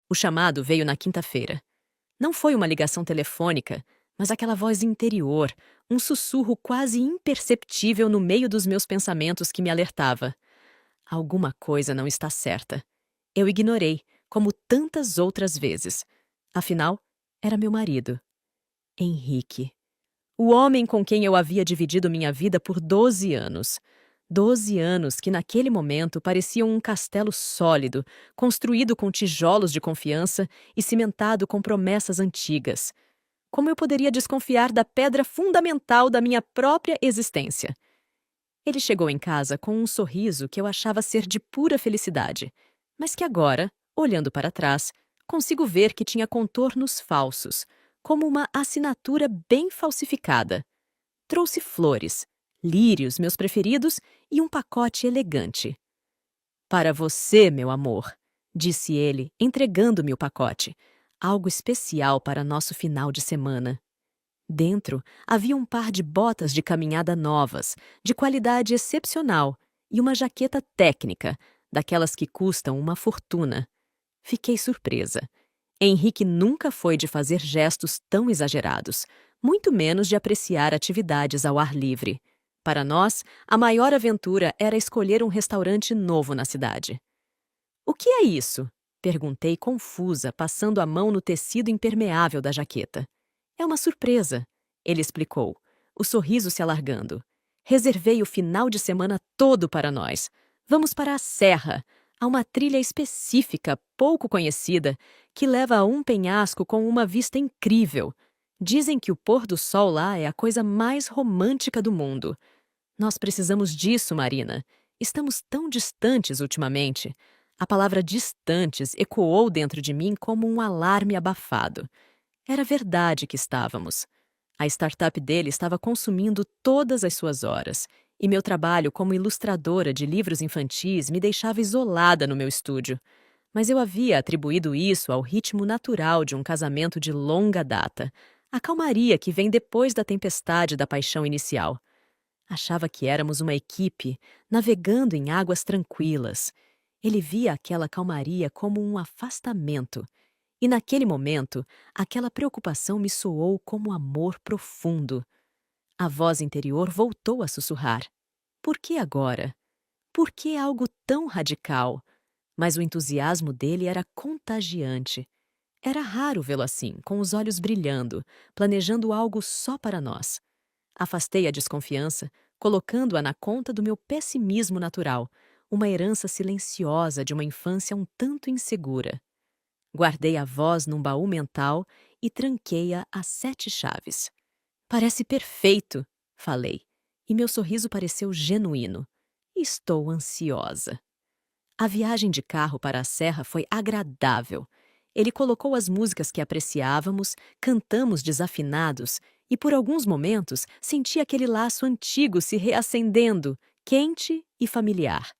O chamado veio na quinta-feira. Não foi uma ligação telefônica, mas aquela voz interior, um sussurro quase imperceptível no meio dos meus pensamentos que me alertava. Alguma coisa não está certa. Eu ignorei, como tantas outras vezes. Afinal, era meu marido, Henrique. O homem com quem eu havia dividido minha vida por 12 anos. 12 anos que naquele momento pareciam um castelo sólido, construído com tijolos de confiança e cimentado com promessas antigas. Como eu poderia desconfiar da pedra fundamental da minha própria existência? Ele chegou em casa com um sorriso que eu achava ser de pura felicidade, mas que agora, olhando para trás, consigo ver que tinha contornos falsos, como uma assinatura bem falsificada. Trouxe flores, lírios, meus preferidos, e um pacote elegante. Para você, meu amor, disse ele, entregando-me o pacote. Algo especial para nosso final de semana. Dentro havia um par de botas de caminhada novas, de qualidade excepcional, e uma jaqueta técnica, daquelas que custam uma fortuna. Fiquei surpresa. Henrique nunca foi de fazer gestos tão exagerados, muito menos de apreciar atividades ao ar livre. Para nós, a maior aventura era escolher um restaurante novo na cidade. O que é isso? Perguntei confusa, passando a mão no tecido impermeável da jaqueta. É uma surpresa, ele explicou, o sorriso se alargando. Reservei o final de semana todo para nós. Vamos para a serra, a uma trilha específica, pouco conhecida, que leva a um penhasco com uma vista incrível. Dizem que o pôr do sol lá é a coisa mais romântica do mundo. Nós precisamos disso, Marina. Estamos tão distantes ultimamente. A palavra distantes ecoou dentro de mim como um alarme abafado. Era verdade que estávamos. A startup dele estava consumindo todas as suas horas, e meu trabalho como ilustradora de livros infantis me deixava isolada no meu estúdio. Mas eu havia atribuído isso ao ritmo natural de um casamento de longa data, a calmaria que vem depois da tempestade da paixão inicial. Achava que éramos uma equipe, navegando em águas tranquilas. Ele via aquela calmaria como um afastamento. E naquele momento, aquela preocupação me soou como amor profundo. A voz interior voltou a sussurrar. Por que agora? Por que algo tão radical? Mas o entusiasmo dele era contagiante. Era raro vê-lo assim, com os olhos brilhando, planejando algo só para nós. Afastei a desconfiança, colocando-a na conta do meu pessimismo natural, uma herança silenciosa de uma infância um tanto insegura. Guardei a voz num baú mental e tranquei-a a 7 chaves. Parece perfeito, falei, e meu sorriso pareceu genuíno. Estou ansiosa. A viagem de carro para a serra foi agradável. Ele colocou as músicas que apreciávamos, cantamos desafinados e, por alguns momentos, senti aquele laço antigo se reacendendo, quente e familiar.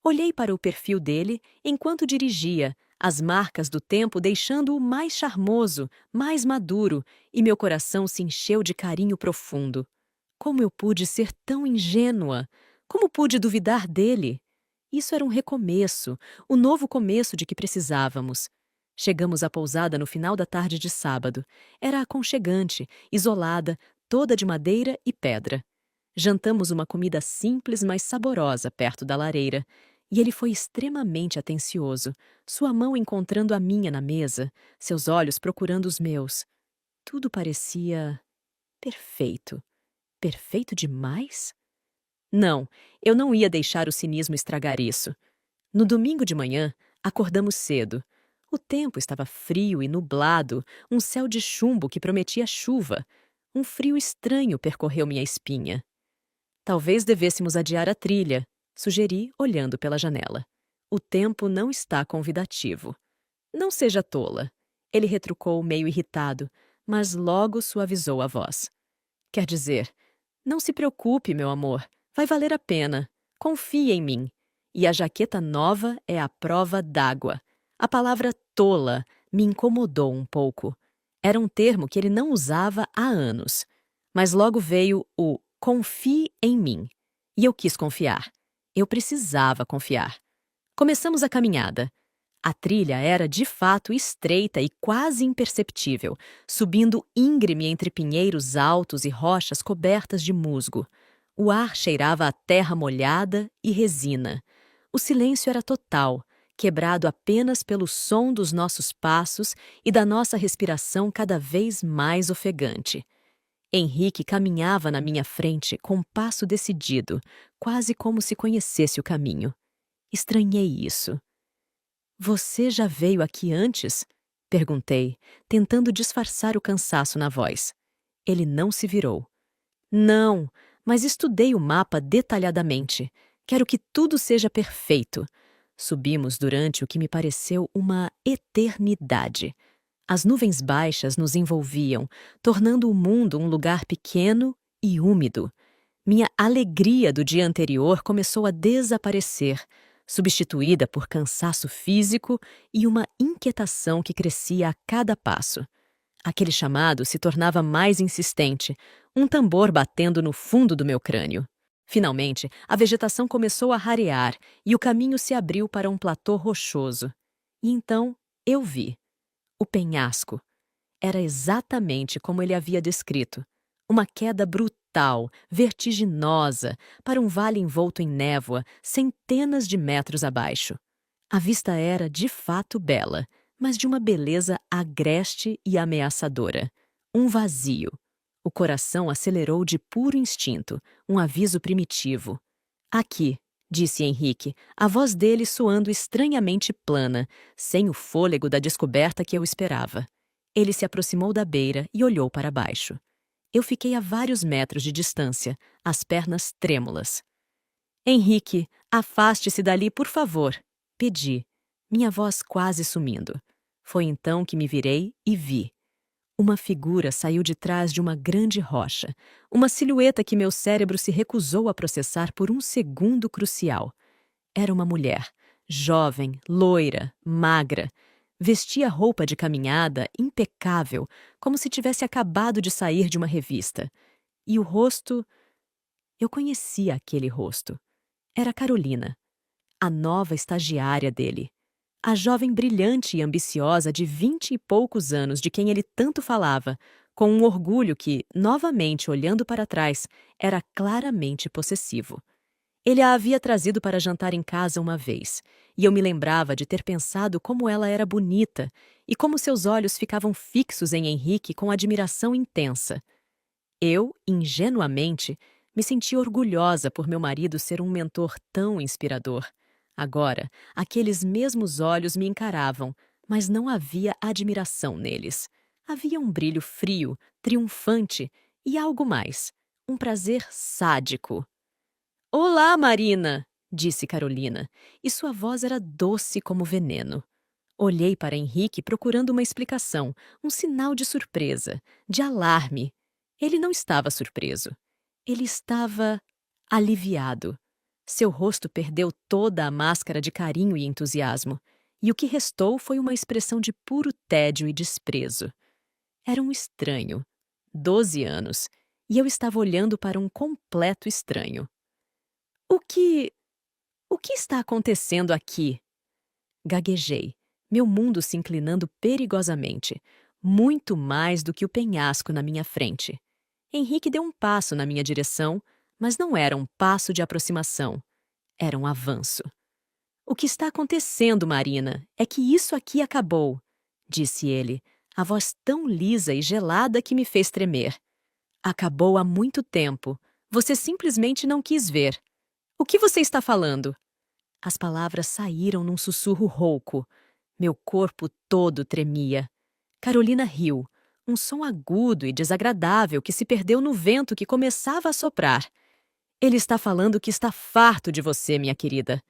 Olhei para o perfil dele enquanto dirigia, as marcas do tempo deixando-o mais charmoso, mais maduro, e meu coração se encheu de carinho profundo. Como eu pude ser tão ingênua? Como pude duvidar dele? Isso era um recomeço, o novo começo de que precisávamos. Chegamos à pousada no final da tarde de sábado. Era aconchegante, isolada, toda de madeira e pedra. Jantamos uma comida simples, mas saborosa, perto da lareira. E ele foi extremamente atencioso, sua mão encontrando a minha na mesa, seus olhos procurando os meus. Tudo parecia perfeito. Perfeito demais? Não, eu não ia deixar o cinismo estragar isso. No domingo de manhã, acordamos cedo. O tempo estava frio e nublado, um céu de chumbo que prometia chuva. Um frio estranho percorreu minha espinha. Talvez devêssemos adiar a trilha, sugeri, olhando pela janela. O tempo não está convidativo. Não seja tola. Ele retrucou meio irritado, mas logo suavizou a voz. Quer dizer, não se preocupe, meu amor. Vai valer a pena. Confie em mim. E a jaqueta nova é a prova d'água. A palavra tola me incomodou um pouco. Era um termo que ele não usava há anos. Mas logo veio o confie em mim. E eu quis confiar. Eu precisava confiar. Começamos a caminhada. A trilha era de fato estreita e quase imperceptível, subindo íngreme entre pinheiros altos e rochas cobertas de musgo. O ar cheirava a terra molhada e resina. O silêncio era total, quebrado apenas pelo som dos nossos passos e da nossa respiração cada vez mais ofegante. Henrique caminhava na minha frente com um passo decidido, quase como se conhecesse o caminho. Estranhei isso. Você já veio aqui antes? Perguntei, tentando disfarçar o cansaço na voz. Ele não se virou. Não, mas estudei o mapa detalhadamente. Quero que tudo seja perfeito. Subimos durante o que me pareceu uma eternidade. As nuvens baixas nos envolviam, tornando o mundo um lugar pequeno e úmido. Minha alegria do dia anterior começou a desaparecer, substituída por cansaço físico e uma inquietação que crescia a cada passo. Aquele chamado se tornava mais insistente, um tambor batendo no fundo do meu crânio. Finalmente, a vegetação começou a rarear e o caminho se abriu para um platô rochoso. E então eu vi. O penhasco. Era exatamente como ele havia descrito. Uma queda brutal, vertiginosa, para um vale envolto em névoa, centenas de metros abaixo. A vista era, de fato, bela, mas de uma beleza agreste e ameaçadora. Um vazio. O coração acelerou de puro instinto, um aviso primitivo. Aqui, disse Henrique, a voz dele soando estranhamente plana, sem o fôlego da descoberta que eu esperava. Ele se aproximou da beira e olhou para baixo. Eu fiquei a vários metros de distância, as pernas trêmulas. Henrique, afaste-se dali, por favor, pedi, minha voz quase sumindo. Foi então que me virei e vi. Uma figura saiu de trás de uma grande rocha, uma silhueta que meu cérebro se recusou a processar por um segundo crucial. Era uma mulher, jovem, loira, magra. Vestia roupa de caminhada impecável, como se tivesse acabado de sair de uma revista. E o rosto... Eu conhecia aquele rosto. Era Carolina, a nova estagiária dele. A jovem brilhante e ambiciosa de 20 e poucos anos de quem ele tanto falava, com um orgulho que, novamente olhando para trás, era claramente possessivo. Ele a havia trazido para jantar em casa uma vez, e eu me lembrava de ter pensado como ela era bonita e como seus olhos ficavam fixos em Henrique com admiração intensa. Eu, ingenuamente, me sentia orgulhosa por meu marido ser um mentor tão inspirador. Agora, aqueles mesmos olhos me encaravam, mas não havia admiração neles. Havia um brilho frio, triunfante e algo mais, um prazer sádico. Olá, Marina! Disse Carolina, e sua voz era doce como veneno. Olhei para Henrique procurando uma explicação, um sinal de surpresa, de alarme. Ele não estava surpreso. Ele estava aliviado. Seu rosto perdeu toda a máscara de carinho e entusiasmo, e o que restou foi uma expressão de puro tédio e desprezo. Era um estranho. 12 anos, e eu estava olhando para um completo estranho. O que... O que está acontecendo aqui? Gaguejei, meu mundo se inclinando perigosamente, muito mais do que o penhasco na minha frente. Henrique deu um passo na minha direção, mas não era um passo de aproximação. Era um avanço. O que está acontecendo, Marina, é que isso aqui acabou, disse ele, a voz tão lisa e gelada que me fez tremer. Acabou há muito tempo. Você simplesmente não quis ver. O que você está falando? As palavras saíram num sussurro rouco. Meu corpo todo tremia. Carolina riu, um som agudo e desagradável que se perdeu no vento que começava a soprar. Ele está falando que está farto de você, minha querida.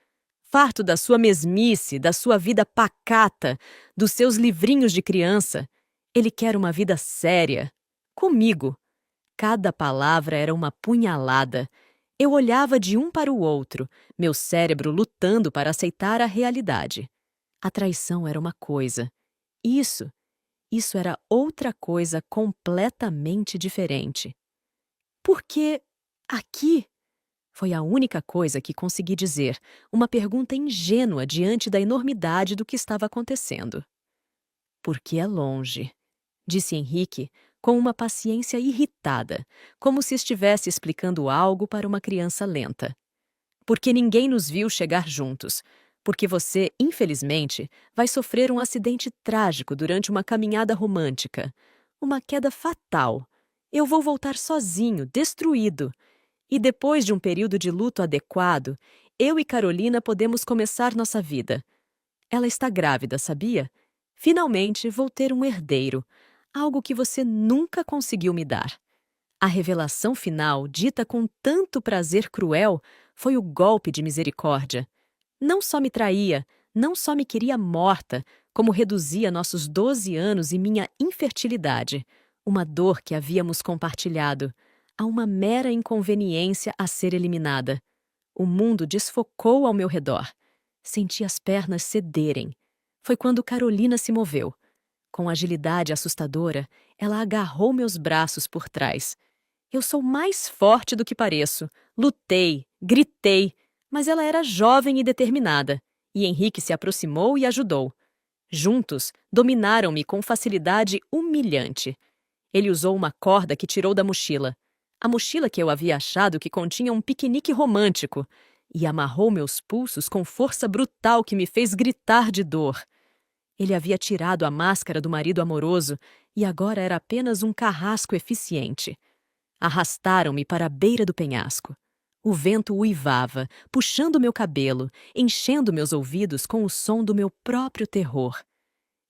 Farto da sua mesmice, da sua vida pacata, dos seus livrinhos de criança. Ele quer uma vida séria. Comigo. Cada palavra era uma punhalada. Eu olhava de um para o outro, meu cérebro lutando para aceitar a realidade. A traição era uma coisa. Isso era outra coisa completamente diferente. Por que aqui? Foi a única coisa que consegui dizer, uma pergunta ingênua diante da enormidade do que estava acontecendo. Porque é longe, disse Henrique, com uma paciência irritada, como se estivesse explicando algo para uma criança lenta. Porque ninguém nos viu chegar juntos. Porque você, infelizmente, vai sofrer um acidente trágico durante uma caminhada romântica. Uma queda fatal. Eu vou voltar sozinho, destruído. E depois de um período de luto adequado, eu e Carolina podemos começar nossa vida. Ela está grávida, sabia? Finalmente vou ter um herdeiro, algo que você nunca conseguiu me dar. A revelação final, dita com tanto prazer cruel, foi o golpe de misericórdia. Não só me traía, não só me queria morta, como reduzia nossos 12 anos e minha infertilidade, uma dor que havíamos compartilhado, a uma mera inconveniência a ser eliminada. O mundo desfocou ao meu redor. Senti as pernas cederem. Foi quando Carolina se moveu. Com agilidade assustadora, ela agarrou meus braços por trás. Eu sou mais forte do que pareço. Lutei, gritei, mas ela era jovem e determinada, e Henrique se aproximou e ajudou. Juntos, dominaram-me com facilidade humilhante. Ele usou uma corda que tirou da mochila. A mochila que eu havia achado que continha um piquenique romântico, e amarrou meus pulsos com força brutal que me fez gritar de dor. Ele havia tirado a máscara do marido amoroso e agora era apenas um carrasco eficiente. Arrastaram-me para a beira do penhasco. O vento uivava, puxando meu cabelo, enchendo meus ouvidos com o som do meu próprio terror.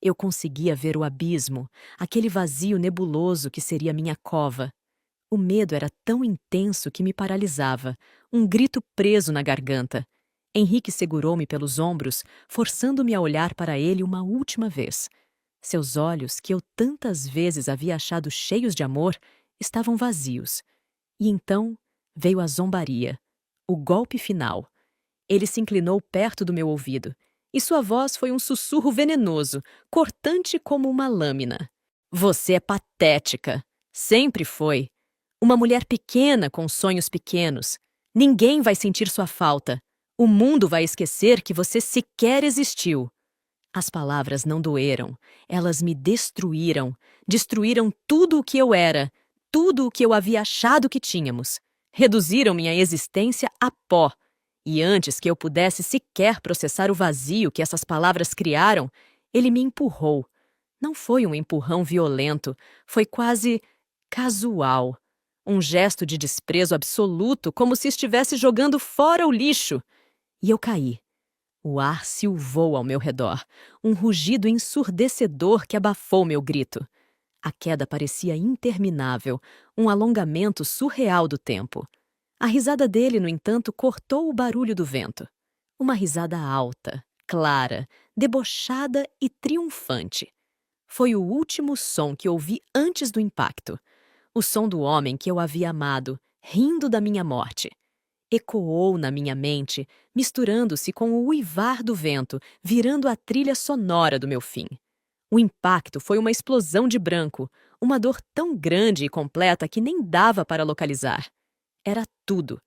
Eu conseguia ver o abismo, aquele vazio nebuloso que seria minha cova. O medo era tão intenso que me paralisava, um grito preso na garganta. Henrique segurou-me pelos ombros, forçando-me a olhar para ele uma última vez. Seus olhos, que eu tantas vezes havia achado cheios de amor, estavam vazios. E então veio a zombaria, o golpe final. Ele se inclinou perto do meu ouvido, e sua voz foi um sussurro venenoso, cortante como uma lâmina. Você é patética. Sempre foi. Uma mulher pequena com sonhos pequenos. Ninguém vai sentir sua falta. O mundo vai esquecer que você sequer existiu. As palavras não doeram. Elas me destruíram. Destruíram tudo o que eu era, tudo o que eu havia achado que tínhamos. Reduziram minha existência a pó. E antes que eu pudesse sequer processar o vazio que essas palavras criaram, ele me empurrou. Não foi um empurrão violento, foi quase casual. Um gesto de desprezo absoluto, como se estivesse jogando fora o lixo. E eu caí. O ar silvou ao meu redor, um rugido ensurdecedor que abafou meu grito. A queda parecia interminável, um alongamento surreal do tempo. A risada dele, no entanto, cortou o barulho do vento. Uma risada alta, clara, debochada e triunfante. Foi o último som que ouvi antes do impacto. O som do homem que eu havia amado, rindo da minha morte. Ecoou na minha mente, misturando-se com o uivar do vento, virando a trilha sonora do meu fim. O impacto foi uma explosão de branco, uma dor tão grande e completa que nem dava para localizar. Era tudo.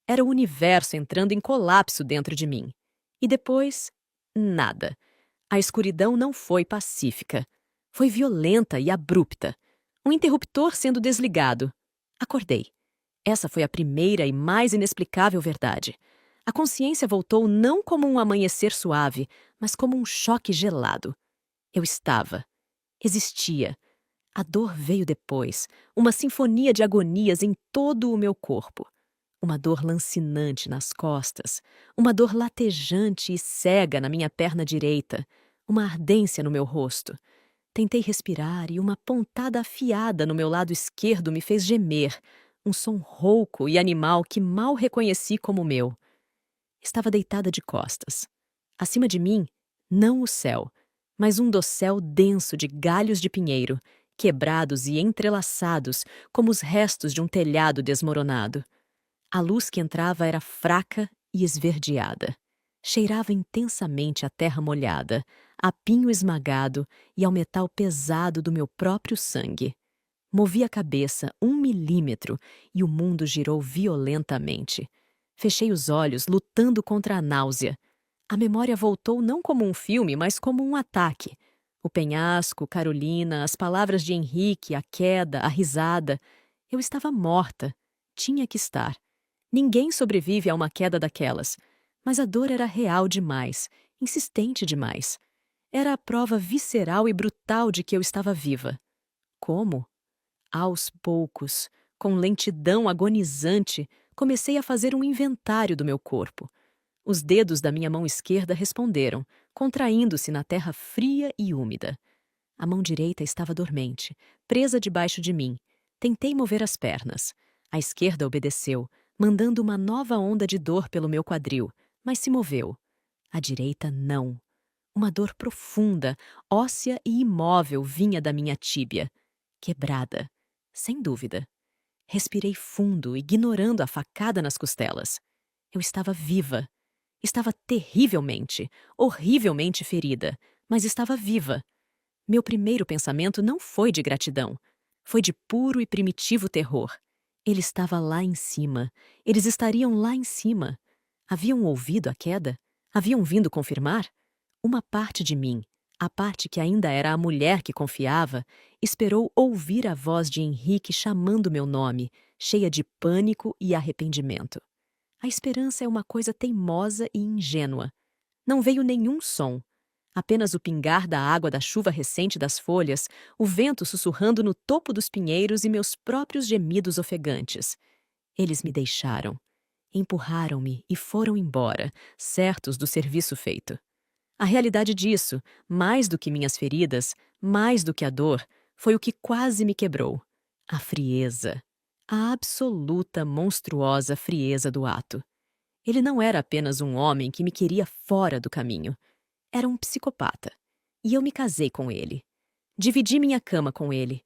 Era o universo entrando em colapso dentro de mim. E depois, nada. A escuridão não foi pacífica. Foi violenta e abrupta. Um interruptor sendo desligado. Acordei. Essa foi a primeira e mais inexplicável verdade. A consciência voltou não como um amanhecer suave, mas como um choque gelado. Eu estava. Existia. A dor veio depois, uma sinfonia de agonias em todo o meu corpo. Uma dor lancinante nas costas, uma dor latejante e cega na minha perna direita, uma ardência no meu rosto. Tentei respirar e uma pontada afiada no meu lado esquerdo me fez gemer, um som rouco e animal que mal reconheci como meu. Estava deitada de costas. Acima de mim, não o céu, mas um dossel denso de galhos de pinheiro, quebrados e entrelaçados como os restos de um telhado desmoronado. A luz que entrava era fraca e esverdeada. Cheirava intensamente a terra molhada, a pinho esmagado e ao metal pesado do meu próprio sangue. Movi a cabeça 1 milímetro e o mundo girou violentamente. Fechei os olhos, lutando contra a náusea. A memória voltou não como um filme, mas como um ataque. O penhasco, Carolina, as palavras de Henrique, a queda, a risada. Eu estava morta. Tinha que estar. Ninguém sobrevive a uma queda daquelas. Mas a dor era real demais, insistente demais. Era a prova visceral e brutal de que eu estava viva. Como? Aos poucos, com lentidão agonizante, comecei a fazer um inventário do meu corpo. Os dedos da minha mão esquerda responderam, contraindo-se na terra fria e úmida. A mão direita estava dormente, presa debaixo de mim. Tentei mover as pernas. A esquerda obedeceu, mandando uma nova onda de dor pelo meu quadril, mas se moveu. A direita não. Uma dor profunda, óssea e imóvel vinha da minha tíbia. Quebrada. Sem dúvida. Respirei fundo, ignorando a facada nas costelas. Eu estava viva. Estava terrivelmente, horrivelmente ferida, mas estava viva. Meu primeiro pensamento não foi de gratidão. Foi de puro e primitivo terror. Ele estava lá em cima. Eles estariam lá em cima. Haviam ouvido a queda? Haviam vindo confirmar? Uma parte de mim, a parte que ainda era a mulher que confiava, esperou ouvir a voz de Henrique chamando meu nome, cheia de pânico e arrependimento. A esperança é uma coisa teimosa e ingênua. Não veio nenhum som. Apenas o pingar da água da chuva recente das folhas, o vento sussurrando no topo dos pinheiros e meus próprios gemidos ofegantes. Eles me deixaram. Empurraram-me e foram embora, certos do serviço feito. A realidade disso, mais do que minhas feridas, mais do que a dor, foi o que quase me quebrou. A frieza. A absoluta, monstruosa frieza do ato. Ele não era apenas um homem que me queria fora do caminho. Era um psicopata. E eu me casei com ele. Dividi minha cama com ele.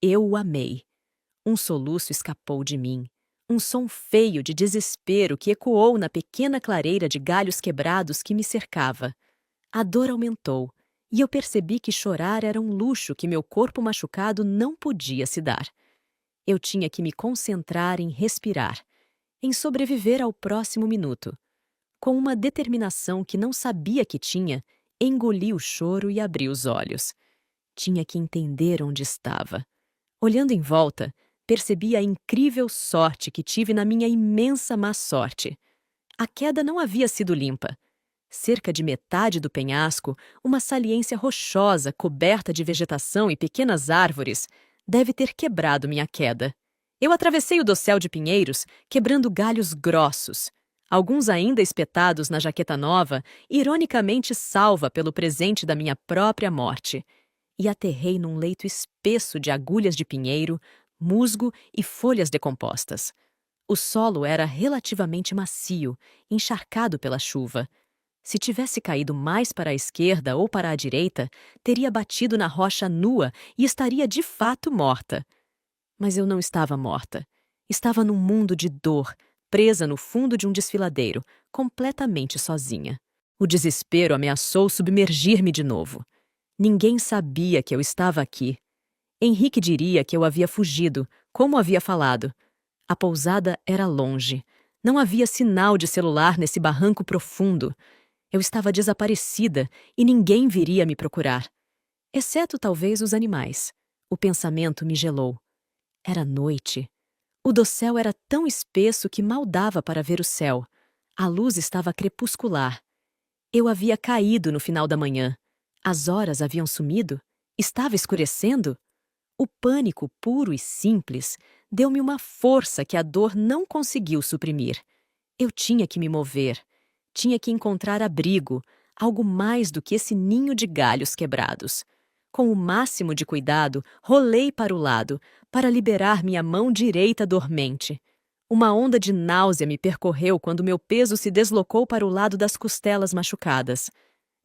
Eu o amei. Um soluço escapou de mim. Um som feio de desespero que ecoou na pequena clareira de galhos quebrados que me cercava. A dor aumentou, e eu percebi que chorar era um luxo que meu corpo machucado não podia se dar. Eu tinha que me concentrar em respirar, em sobreviver ao próximo minuto. Com uma determinação que não sabia que tinha, engoli o choro e abri os olhos. Tinha que entender onde estava. Olhando em volta, percebi a incrível sorte que tive na minha imensa má sorte. A queda não havia sido limpa. Cerca de metade do penhasco, uma saliência rochosa coberta de vegetação e pequenas árvores, deve ter quebrado minha queda. Eu atravessei o dossel de pinheiros, quebrando galhos grossos, alguns ainda espetados na jaqueta nova, ironicamente salva pelo presente da minha própria morte, e aterrei num leito espesso de agulhas de pinheiro, musgo e folhas decompostas. O solo era relativamente macio, encharcado pela chuva. Se tivesse caído mais para a esquerda ou para a direita, teria batido na rocha nua e estaria de fato morta. Mas eu não estava morta. Estava num mundo de dor, presa no fundo de um desfiladeiro, completamente sozinha. O desespero ameaçou submergir-me de novo. Ninguém sabia que eu estava aqui. Henrique diria que eu havia fugido, como havia falado. A pousada era longe. Não havia sinal de celular nesse barranco profundo. Eu estava desaparecida e ninguém viria me procurar. Exceto talvez os animais. O pensamento me gelou. Era noite. O dossel era tão espesso que mal dava para ver o céu. A luz estava crepuscular. Eu havia caído no final da manhã. As horas haviam sumido? Estava escurecendo? O pânico puro e simples deu-me uma força que a dor não conseguiu suprimir. Eu tinha que me mover. Tinha que encontrar abrigo, algo mais do que esse ninho de galhos quebrados. Com o máximo de cuidado, rolei para o lado, para liberar minha mão direita dormente. Uma onda de náusea me percorreu quando meu peso se deslocou para o lado das costelas machucadas.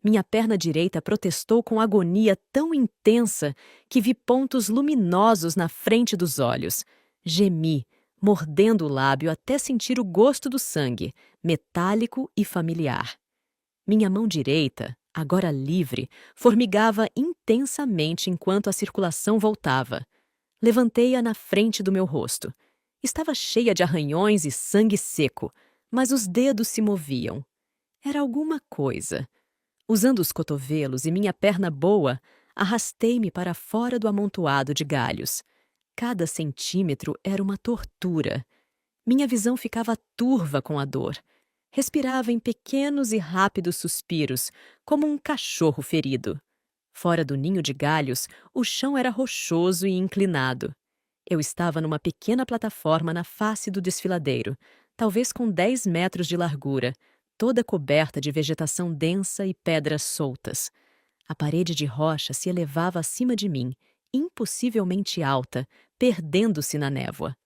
Minha perna direita protestou com agonia tão intensa que vi pontos luminosos na frente dos olhos. Gemi, mordendo o lábio até sentir o gosto do sangue, metálico e familiar. Minha mão direita, agora livre, formigava intensamente enquanto a circulação voltava. Levantei-a na frente do meu rosto. Estava cheia de arranhões e sangue seco, mas os dedos se moviam. Era alguma coisa. Usando os cotovelos e minha perna boa, arrastei-me para fora do amontoado de galhos. Cada centímetro era uma tortura. Minha visão ficava turva com a dor. Respirava em pequenos e rápidos suspiros, como um cachorro ferido. Fora do ninho de galhos, o chão era rochoso e inclinado. Eu estava numa pequena plataforma na face do desfiladeiro, talvez com 10 metros de largura, toda coberta de vegetação densa e pedras soltas. A parede de rocha se elevava acima de mim, impossivelmente alta, perdendo-se na névoa.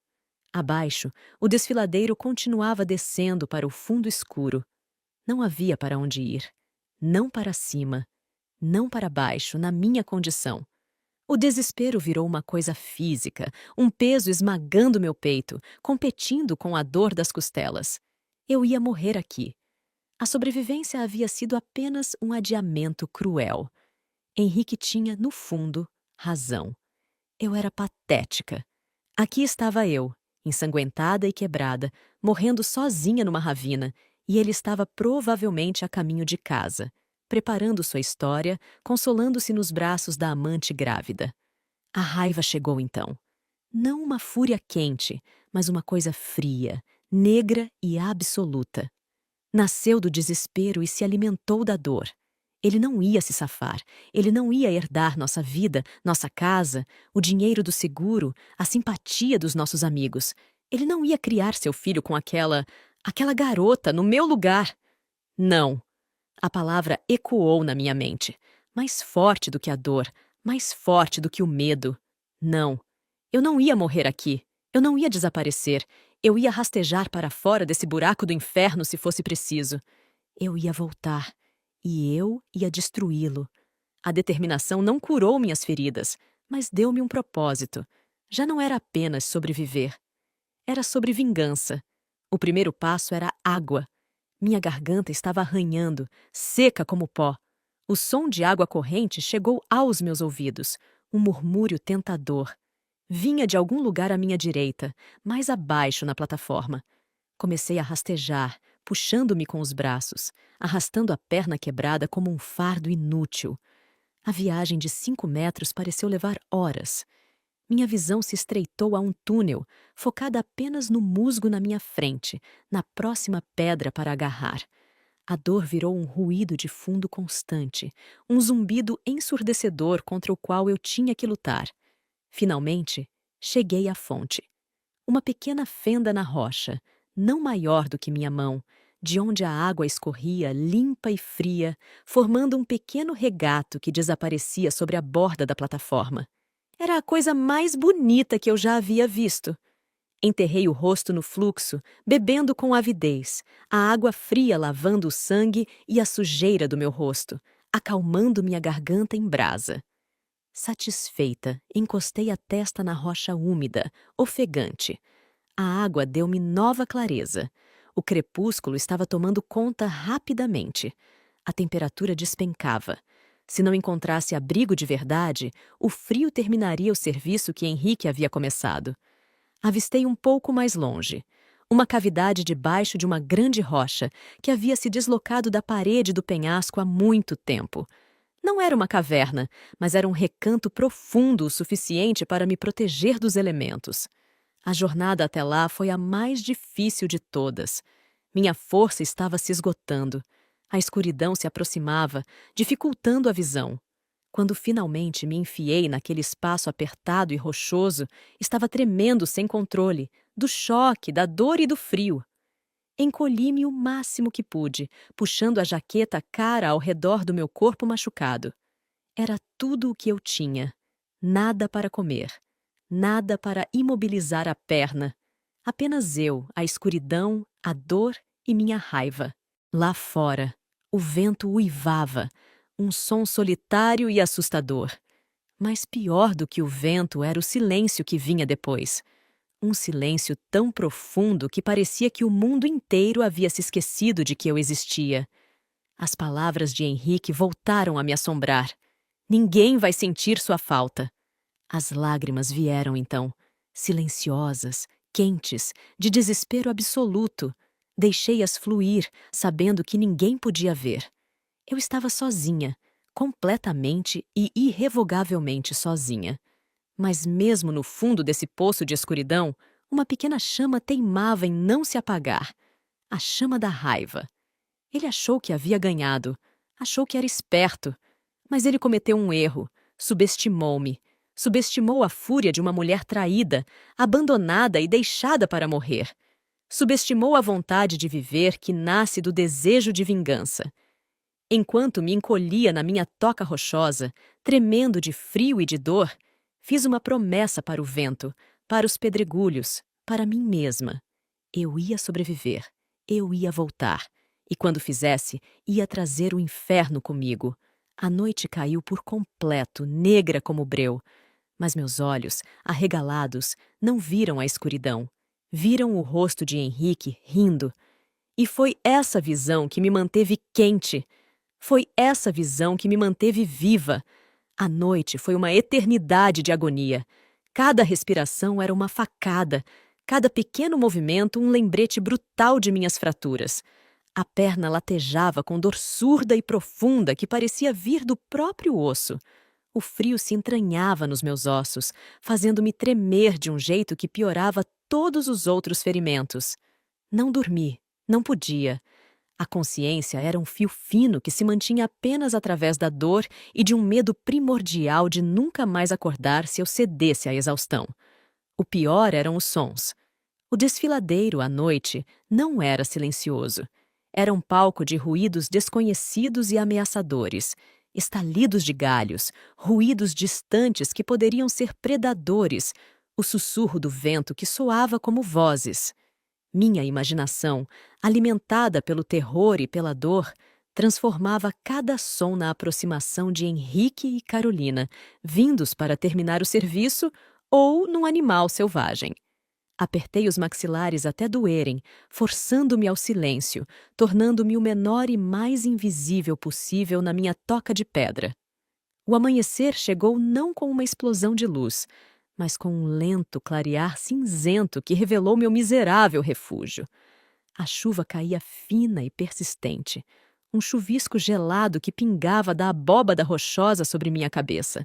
Abaixo, o desfiladeiro continuava descendo para o fundo escuro. Não havia para onde ir. Não para cima. Não para baixo, na minha condição. O desespero virou uma coisa física, um peso esmagando meu peito, competindo com a dor das costelas. Eu ia morrer aqui. A sobrevivência havia sido apenas um adiamento cruel. Henrique tinha, no fundo, razão. Eu era patética. Aqui estava eu, ensanguentada e quebrada, morrendo sozinha numa ravina, e ele estava provavelmente a caminho de casa, preparando sua história, consolando-se nos braços da amante grávida. A raiva chegou então. Não uma fúria quente, mas uma coisa fria, negra e absoluta. Nasceu do desespero e se alimentou da dor. Ele não ia se safar, ele não ia herdar nossa vida, nossa casa, o dinheiro do seguro, a simpatia dos nossos amigos. Ele não ia criar seu filho com aquela garota no meu lugar. Não. A palavra ecoou na minha mente, mais forte do que a dor, mais forte do que o medo. Não. Eu não ia morrer aqui. Eu não ia desaparecer. Eu ia rastejar para fora desse buraco do inferno se fosse preciso. Eu ia voltar. E eu ia destruí-lo. A determinação não curou minhas feridas, mas deu-me um propósito. Já não era apenas sobreviver. Era sobre vingança. O primeiro passo era água. Minha garganta estava arranhando, seca como pó. O som de água corrente chegou aos meus ouvidos, um murmúrio tentador. Vinha de algum lugar à minha direita, mais abaixo na plataforma. Comecei a rastejar, puxando-me com os braços, arrastando a perna quebrada como um fardo inútil. A viagem de 5 metros pareceu levar horas. Minha visão se estreitou a um túnel, focada apenas no musgo na minha frente, na próxima pedra para agarrar. A dor virou um ruído de fundo constante, um zumbido ensurdecedor contra o qual eu tinha que lutar. Finalmente, cheguei à fonte. Uma pequena fenda na rocha, não maior do que minha mão, de onde a água escorria limpa e fria, formando um pequeno regato que desaparecia sobre a borda da plataforma. Era a coisa mais bonita que eu já havia visto. Enterrei o rosto no fluxo, bebendo com avidez, a água fria lavando o sangue e a sujeira do meu rosto, acalmando minha garganta em brasa. Satisfeita, encostei a testa na rocha úmida, ofegante. A água deu-me nova clareza. O crepúsculo estava tomando conta rapidamente. A temperatura despencava. Se não encontrasse abrigo de verdade, o frio terminaria o serviço que Henrique havia começado. Avistei um pouco mais longe uma cavidade debaixo de uma grande rocha que havia se deslocado da parede do penhasco há muito tempo. Não era uma caverna, mas era um recanto profundo o suficiente para me proteger dos elementos. A jornada até lá foi a mais difícil de todas. Minha força estava se esgotando. A escuridão se aproximava, dificultando a visão. Quando finalmente me enfiei naquele espaço apertado e rochoso, estava tremendo sem controle, do choque, da dor e do frio. Encolhi-me o máximo que pude, puxando a jaqueta cara ao redor do meu corpo machucado. Era tudo o que eu tinha. Nada para comer. Nada para imobilizar a perna. Apenas eu, a escuridão, a dor e minha raiva. Lá fora, o vento uivava, um som solitário e assustador. Mas pior do que o vento era o silêncio que vinha depois. Um silêncio tão profundo que parecia que o mundo inteiro havia se esquecido de que eu existia. As palavras de Henrique voltaram a me assombrar. Ninguém vai sentir sua falta. As lágrimas vieram então, silenciosas, quentes, de desespero absoluto. Deixei-as fluir, sabendo que ninguém podia ver. Eu estava sozinha, completamente e irrevogavelmente sozinha. Mas mesmo no fundo desse poço de escuridão, uma pequena chama teimava em não se apagar. A chama da raiva. Ele achou que havia ganhado, achou que era esperto, mas ele cometeu um erro, subestimou-me. Subestimou a fúria de uma mulher traída, abandonada e deixada para morrer. Subestimou a vontade de viver que nasce do desejo de vingança. Enquanto me encolhia na minha toca rochosa, tremendo de frio e de dor, fiz uma promessa para o vento, para os pedregulhos, para mim mesma. Eu ia sobreviver, eu ia voltar, e quando fizesse, ia trazer o inferno comigo. A noite caiu por completo, negra como breu, mas meus olhos, arregalados, não viram a escuridão. Viram o rosto de Henrique rindo. E foi essa visão que me manteve quente. Foi essa visão que me manteve viva. A noite foi uma eternidade de agonia. Cada respiração era uma facada, cada pequeno movimento um lembrete brutal de minhas fraturas. A perna latejava com dor surda e profunda que parecia vir do próprio osso. O frio se entranhava nos meus ossos, fazendo-me tremer de um jeito que piorava todos os outros ferimentos. Não dormi, não podia. A consciência era um fio fino que se mantinha apenas através da dor e de um medo primordial de nunca mais acordar se eu cedesse à exaustão. O pior eram os sons. O desfiladeiro, à noite, não era silencioso. Era um palco de ruídos desconhecidos e ameaçadores, estalidos de galhos, ruídos distantes que poderiam ser predadores, o sussurro do vento que soava como vozes. Minha imaginação, alimentada pelo terror e pela dor, transformava cada som na aproximação de Henrique e Carolina, vindos para terminar o serviço ou num animal selvagem. Apertei os maxilares até doerem, forçando-me ao silêncio, tornando-me o menor e mais invisível possível na minha toca de pedra. O amanhecer chegou não com uma explosão de luz, mas com um lento clarear cinzento que revelou meu miserável refúgio. A chuva caía fina e persistente, um chuvisco gelado que pingava da abóbada rochosa sobre minha cabeça.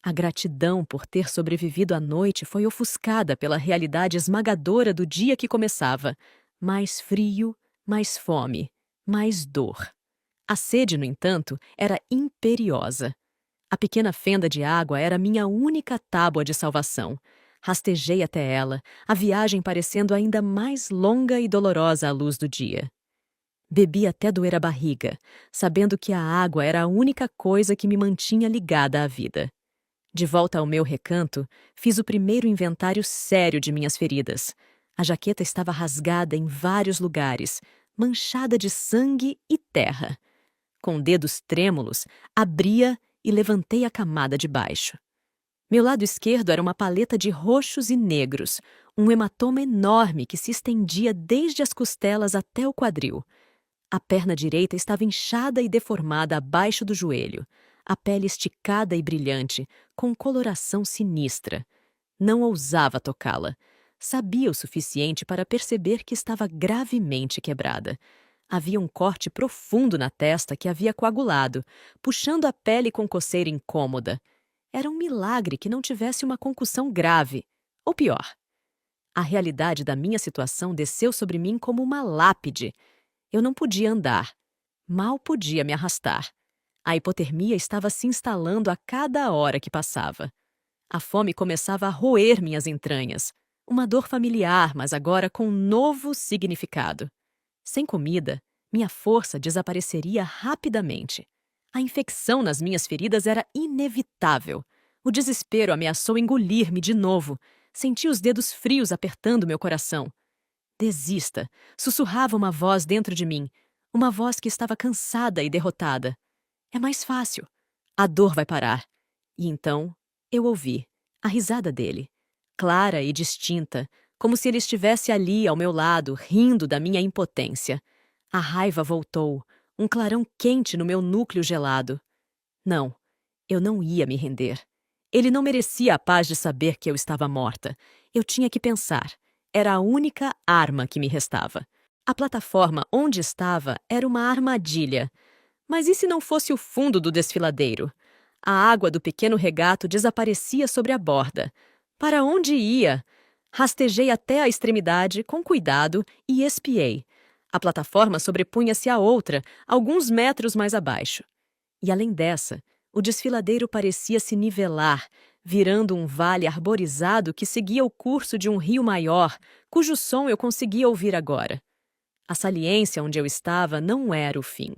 A gratidão por ter sobrevivido à noite foi ofuscada pela realidade esmagadora do dia que começava. Mais frio, mais fome, mais dor. A sede, no entanto, era imperiosa. A pequena fenda de água era minha única tábua de salvação. Rastejei até ela, a viagem parecendo ainda mais longa e dolorosa à luz do dia. Bebi até doer a barriga, sabendo que a água era a única coisa que me mantinha ligada à vida. De volta ao meu recanto, fiz o primeiro inventário sério de minhas feridas. A jaqueta estava rasgada em vários lugares, manchada de sangue e terra. Com dedos trêmulos, abria e levantei a camada de baixo. Meu lado esquerdo era uma paleta de roxos e negros, um hematoma enorme que se estendia desde as costelas até o quadril. A perna direita estava inchada e deformada abaixo do joelho, a pele esticada e brilhante, com coloração sinistra. Não ousava tocá-la. Sabia o suficiente para perceber que estava gravemente quebrada. Havia um corte profundo na testa que havia coagulado, puxando a pele com coceira incômoda. Era um milagre que não tivesse uma concussão grave. Ou pior. A realidade da minha situação desceu sobre mim como uma lápide. Eu não podia andar. Mal podia me arrastar. A hipotermia estava se instalando a cada hora que passava. A fome começava a roer minhas entranhas. Uma dor familiar, mas agora com um novo significado. Sem comida, minha força desapareceria rapidamente. A infecção nas minhas feridas era inevitável. O desespero ameaçou engolir-me de novo. Senti os dedos frios apertando meu coração. Desista, sussurrava uma voz dentro de mim. Uma voz que estava cansada e derrotada. É mais fácil. A dor vai parar. E então, eu ouvi a risada dele. Clara e distinta, como se ele estivesse ali ao meu lado, rindo da minha impotência. A raiva voltou, um clarão quente no meu núcleo gelado. Não, eu não ia me render. Ele não merecia a paz de saber que eu estava morta. Eu tinha que pensar. Era a única arma que me restava. A plataforma onde estava era uma armadilha. Mas e se não fosse o fundo do desfiladeiro? A água do pequeno regato desaparecia sobre a borda. Para onde ia? Rastejei até a extremidade, com cuidado, e espiei. A plataforma sobrepunha-se à outra, alguns metros mais abaixo. E além dessa, o desfiladeiro parecia se nivelar, virando um vale arborizado que seguia o curso de um rio maior, cujo som eu conseguia ouvir agora. A saliência onde eu estava não era o fim.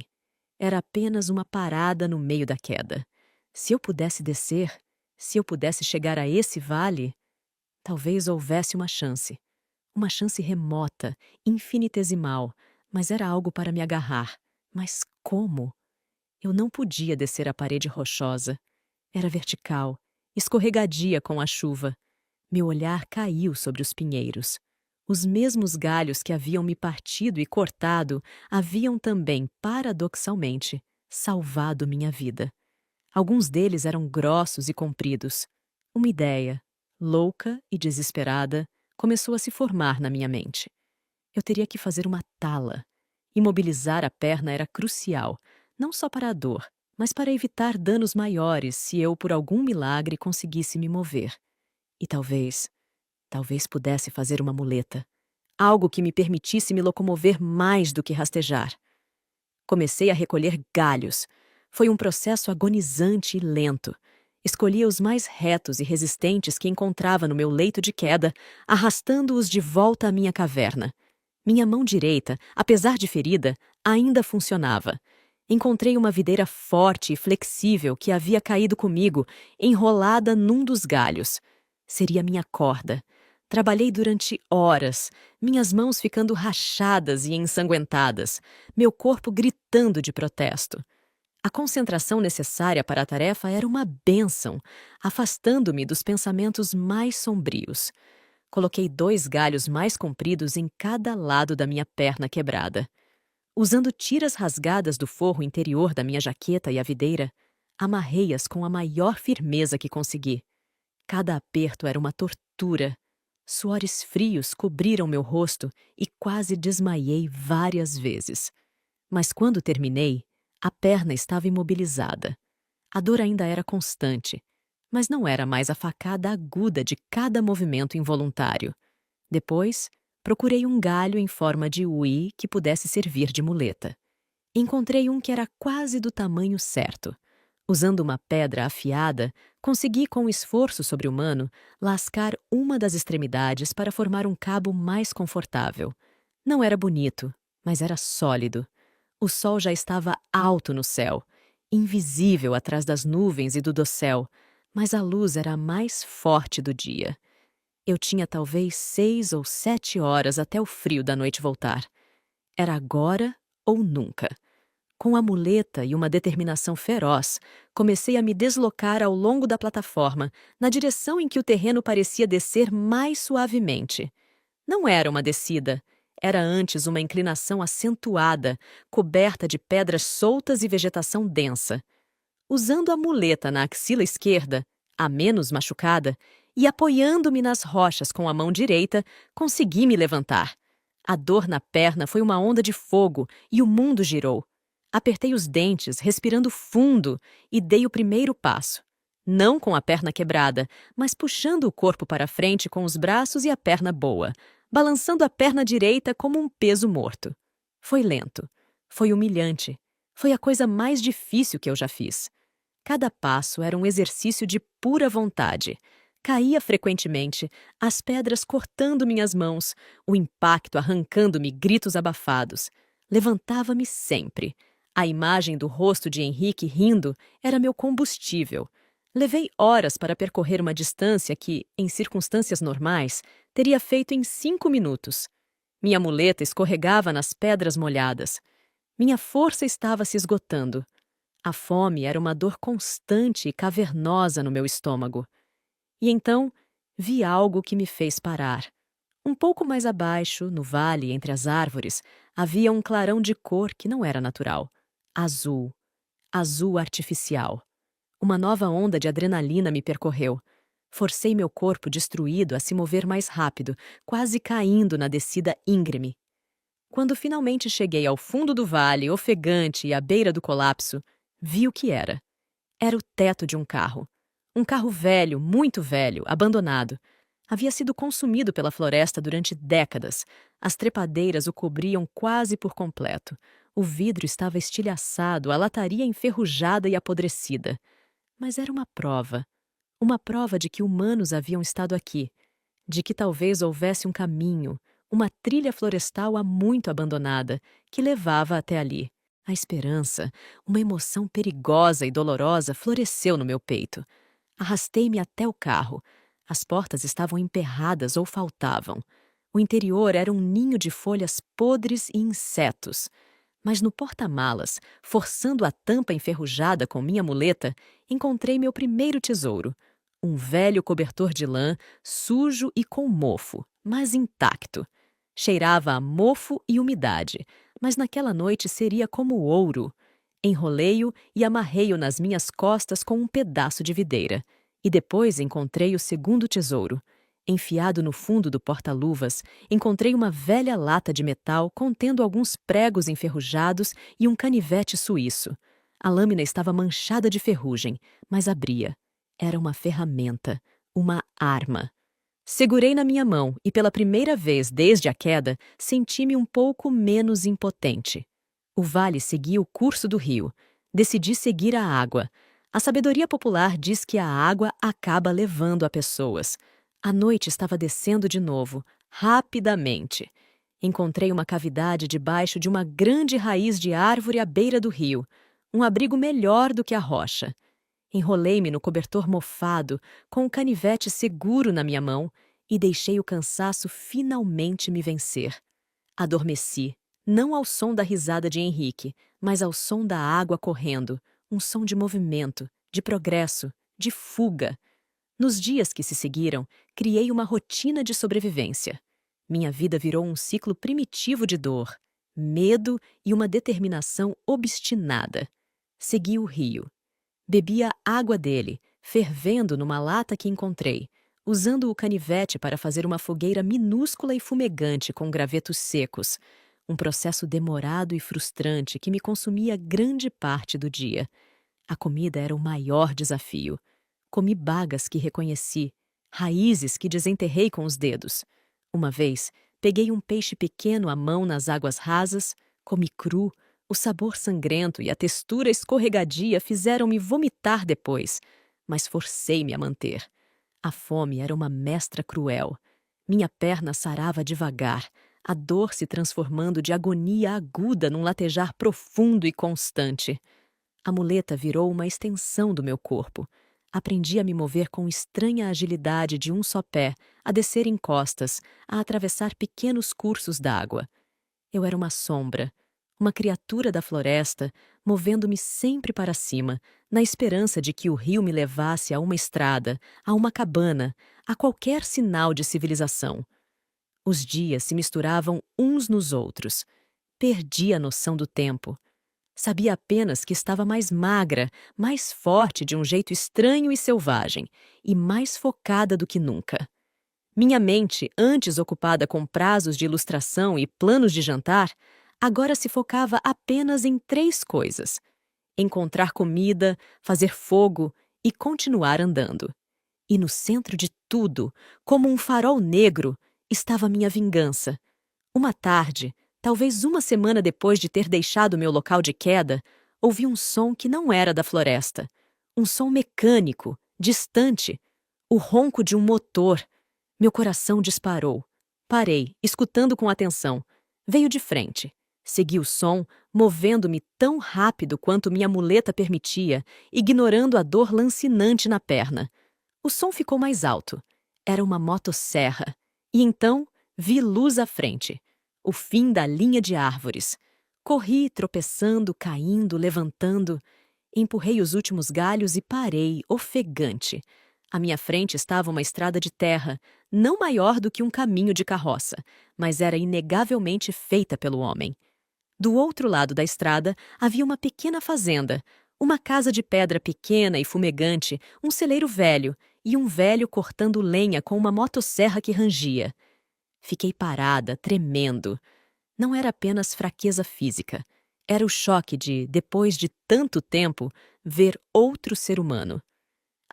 Era apenas uma parada no meio da queda. Se eu pudesse descer, se eu pudesse chegar a esse vale, talvez houvesse uma chance. Uma chance remota, infinitesimal, mas era algo para me agarrar. Mas como? Eu não podia descer a parede rochosa. Era vertical, escorregadia com a chuva. Meu olhar caiu sobre os pinheiros. Os mesmos galhos que haviam me partido e cortado haviam também, paradoxalmente, salvado minha vida. Alguns deles eram grossos e compridos. Uma ideia, louca e desesperada, começou a se formar na minha mente. Eu teria que fazer uma tala. Imobilizar a perna era crucial, não só para a dor, mas para evitar danos maiores se eu, por algum milagre, conseguisse me mover. E talvez pudesse fazer uma muleta. Algo que me permitisse me locomover mais do que rastejar. Comecei a recolher galhos. Foi um processo agonizante e lento. Escolhia os mais retos e resistentes que encontrava no meu leito de queda, arrastando-os de volta à minha caverna. Minha mão direita, apesar de ferida, ainda funcionava. Encontrei uma videira forte e flexível que havia caído comigo, enrolada num dos galhos. Seria minha corda. Trabalhei durante horas, minhas mãos ficando rachadas e ensanguentadas, meu corpo gritando de protesto. A concentração necessária para a tarefa era uma bênção, afastando-me dos pensamentos mais sombrios. Coloquei 2 galhos mais compridos em cada lado da minha perna quebrada. Usando tiras rasgadas do forro interior da minha jaqueta e a videira, amarrei-as com a maior firmeza que consegui. Cada aperto era uma tortura. Suores frios cobriram meu rosto e quase desmaiei várias vezes. Mas quando terminei, a perna estava imobilizada. A dor ainda era constante, mas não era mais a facada aguda de cada movimento involuntário. Depois, procurei um galho em forma de U que pudesse servir de muleta. Encontrei um que era quase do tamanho certo. Usando uma pedra afiada, consegui, com esforço sobre-humano, lascar uma das extremidades para formar um cabo mais confortável. Não era bonito, mas era sólido. O sol já estava alto no céu, invisível atrás das nuvens e do dossel, mas a luz era a mais forte do dia. Eu tinha talvez 6 ou 7 horas até o frio da noite voltar. Era agora ou nunca. Com a muleta e uma determinação feroz, comecei a me deslocar ao longo da plataforma, na direção em que o terreno parecia descer mais suavemente. Não era uma descida, era antes uma inclinação acentuada, coberta de pedras soltas e vegetação densa. Usando a muleta na axila esquerda, a menos machucada, e apoiando-me nas rochas com a mão direita, consegui me levantar. A dor na perna foi uma onda de fogo e o mundo girou. Apertei os dentes, respirando fundo, e dei o primeiro passo. Não com a perna quebrada, mas puxando o corpo para frente com os braços e a perna boa, balançando a perna direita como um peso morto. Foi lento. Foi humilhante. Foi a coisa mais difícil que eu já fiz. Cada passo era um exercício de pura vontade. Caía frequentemente, as pedras cortando minhas mãos, o impacto arrancando-me gritos abafados. Levantava-me sempre. A imagem do rosto de Henrique rindo era meu combustível. Levei horas para percorrer uma distância que, em circunstâncias normais, teria feito em 5 minutos. Minha muleta escorregava nas pedras molhadas. Minha força estava se esgotando. A fome era uma dor constante e cavernosa no meu estômago. E então vi algo que me fez parar. Um pouco mais abaixo, no vale entre as árvores, havia um clarão de cor que não era natural. Azul. Azul artificial. Uma nova onda de adrenalina me percorreu. Forcei meu corpo destruído a se mover mais rápido, quase caindo na descida íngreme. Quando finalmente cheguei ao fundo do vale, ofegante e à beira do colapso, vi o que era. Era o teto de um carro. Um carro velho, muito velho, abandonado. Havia sido consumido pela floresta durante décadas. As trepadeiras o cobriam quase por completo. O vidro estava estilhaçado, a lataria enferrujada e apodrecida. Mas era uma prova de que humanos haviam estado aqui, de que talvez houvesse um caminho, uma trilha florestal há muito abandonada, que levava até ali. A esperança, uma emoção perigosa e dolorosa, floresceu no meu peito. Arrastei-me até o carro. As portas estavam emperradas ou faltavam. O interior era um ninho de folhas podres e insetos. Mas no porta-malas, forçando a tampa enferrujada com minha muleta, encontrei meu primeiro tesouro. Um velho cobertor de lã, sujo e com mofo, mas intacto. Cheirava a mofo e umidade, mas naquela noite seria como ouro. Enrolei-o e amarrei-o nas minhas costas com um pedaço de videira. E depois encontrei o segundo tesouro. Enfiado no fundo do porta-luvas, encontrei uma velha lata de metal contendo alguns pregos enferrujados e um canivete suíço. A lâmina estava manchada de ferrugem, mas abria. Era uma ferramenta, uma arma. Segurei na minha mão e, pela primeira vez desde a queda, senti-me um pouco menos impotente. O vale seguia o curso do rio. Decidi seguir a água. A sabedoria popular diz que a água acaba levando a pessoas. A noite estava descendo de novo, rapidamente. Encontrei uma cavidade debaixo de uma grande raiz de árvore à beira do rio, um abrigo melhor do que a rocha. Enrolei-me no cobertor mofado, com o canivete seguro na minha mão, e deixei o cansaço finalmente me vencer. Adormeci, não ao som da risada de Henrique, mas ao som da água correndo, um som de movimento, de progresso, de fuga. Nos dias que se seguiram, criei uma rotina de sobrevivência. Minha vida virou um ciclo primitivo de dor, medo e uma determinação obstinada. Segui o rio. Bebi a água dele, fervendo numa lata que encontrei, usando o canivete para fazer uma fogueira minúscula e fumegante com gravetos secos, um processo demorado e frustrante que me consumia grande parte do dia. A comida era o maior desafio. Comi bagas que reconheci, raízes que desenterrei com os dedos. Uma vez, peguei um peixe pequeno à mão nas águas rasas, comi cru. O sabor sangrento e a textura escorregadia fizeram-me vomitar depois, mas forcei-me a manter. A fome era uma mestra cruel. Minha perna sarava devagar, a dor se transformando de agonia aguda num latejar profundo e constante. A muleta virou uma extensão do meu corpo. Aprendi a me mover com estranha agilidade de um só pé, a descer encostas, a atravessar pequenos cursos d'água. Eu era uma sombra, uma criatura da floresta, movendo-me sempre para cima, na esperança de que o rio me levasse a uma estrada, a uma cabana, a qualquer sinal de civilização. Os dias se misturavam uns nos outros. Perdi a noção do tempo. Sabia apenas que estava mais magra, mais forte de um jeito estranho e selvagem, e mais focada do que nunca. Minha mente, antes ocupada com prazos de ilustração e planos de jantar, agora se focava apenas em 3 coisas: encontrar comida, fazer fogo e continuar andando. E no centro de tudo, como um farol negro, estava minha vingança. Uma tarde, talvez uma semana depois de ter deixado meu local de queda, ouvi um som que não era da floresta. Um som mecânico, distante. O ronco de um motor. Meu coração disparou. Parei, escutando com atenção. Veio de frente. Segui o som, movendo-me tão rápido quanto minha muleta permitia, ignorando a dor lancinante na perna. O som ficou mais alto. Era uma motosserra. E então vi luz à frente. O fim da linha de árvores. Corri, tropeçando, caindo, levantando. Empurrei os últimos galhos e parei, ofegante. À minha frente estava uma estrada de terra, não maior do que um caminho de carroça, mas era inegavelmente feita pelo homem. Do outro lado da estrada havia uma pequena fazenda, uma casa de pedra pequena e fumegante, um celeiro velho e um velho cortando lenha com uma motosserra que rangia. Fiquei parada, tremendo. Não era apenas fraqueza física. Era o choque de, depois de tanto tempo, ver outro ser humano.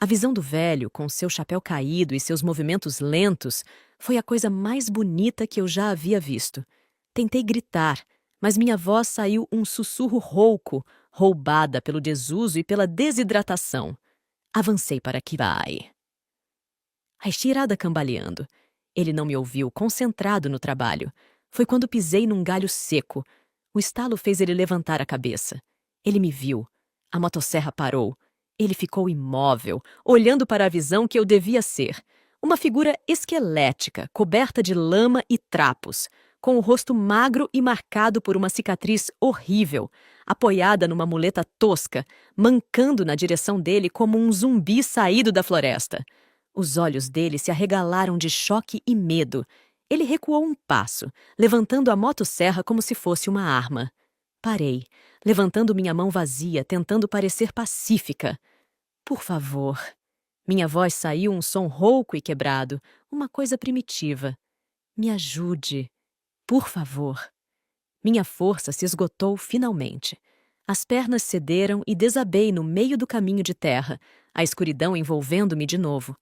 A visão do velho, com seu chapéu caído e seus movimentos lentos, foi a coisa mais bonita que eu já havia visto. Tentei gritar, mas minha voz saiu um sussurro rouco, roubada pelo desuso e pela desidratação. Avancei para Kibai. A estirada cambaleando. Ele não me ouviu, concentrado no trabalho. Foi quando pisei num galho seco. O estalo fez ele levantar a cabeça. Ele me viu. A motosserra parou. Ele ficou imóvel, olhando para a visão que eu devia ser. Uma figura esquelética, coberta de lama e trapos, com o rosto magro e marcado por uma cicatriz horrível, apoiada numa muleta tosca, mancando na direção dele como um zumbi saído da floresta. Os olhos dele se arregalaram de choque e medo. Ele recuou um passo, levantando a motosserra como se fosse uma arma. Parei, levantando minha mão vazia, tentando parecer pacífica. Por favor. Minha voz saiu um som rouco e quebrado, uma coisa primitiva. Me ajude. Por favor. Minha força se esgotou finalmente. As pernas cederam e desabei no meio do caminho de terra, a escuridão envolvendo-me de novo.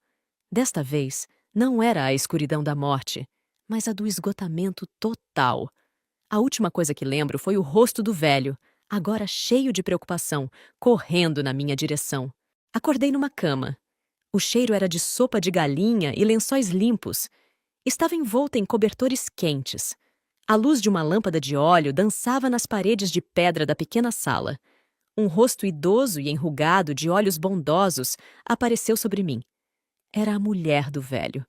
Desta vez, não era a escuridão da morte, mas a do esgotamento total. A última coisa que lembro foi o rosto do velho, agora cheio de preocupação, correndo na minha direção. Acordei numa cama. O cheiro era de sopa de galinha e lençóis limpos. Estava envolta em cobertores quentes. A luz de uma lâmpada de óleo dançava nas paredes de pedra da pequena sala. Um rosto idoso e enrugado, de olhos bondosos, apareceu sobre mim. Era a mulher do velho.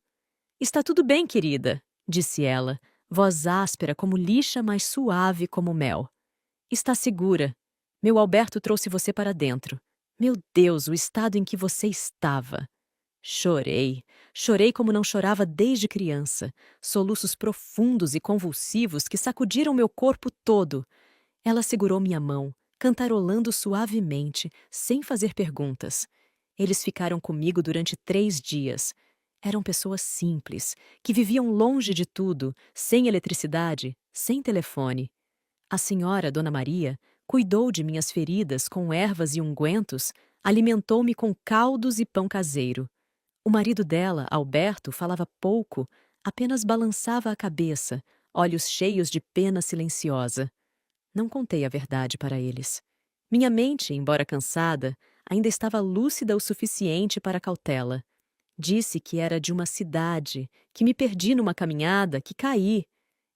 "Está tudo bem, querida", disse ela, voz áspera como lixa, mas suave como mel. "Está segura. Meu Alberto trouxe você para dentro. Meu Deus, o estado em que você estava." Chorei. Chorei como não chorava desde criança. Soluços profundos e convulsivos que sacudiram meu corpo todo. Ela segurou minha mão, cantarolando suavemente, sem fazer perguntas. Eles ficaram comigo durante 3 dias. Eram pessoas simples, que viviam longe de tudo, sem eletricidade, sem telefone. A senhora, Dona Maria, cuidou de minhas feridas com ervas e ungüentos, alimentou-me com caldos e pão caseiro. O marido dela, Alberto, falava pouco, apenas balançava a cabeça, olhos cheios de pena silenciosa. Não contei a verdade para eles. Minha mente, embora cansada, ainda estava lúcida o suficiente para cautela. Disse que era de uma cidade, que me perdi numa caminhada, que caí.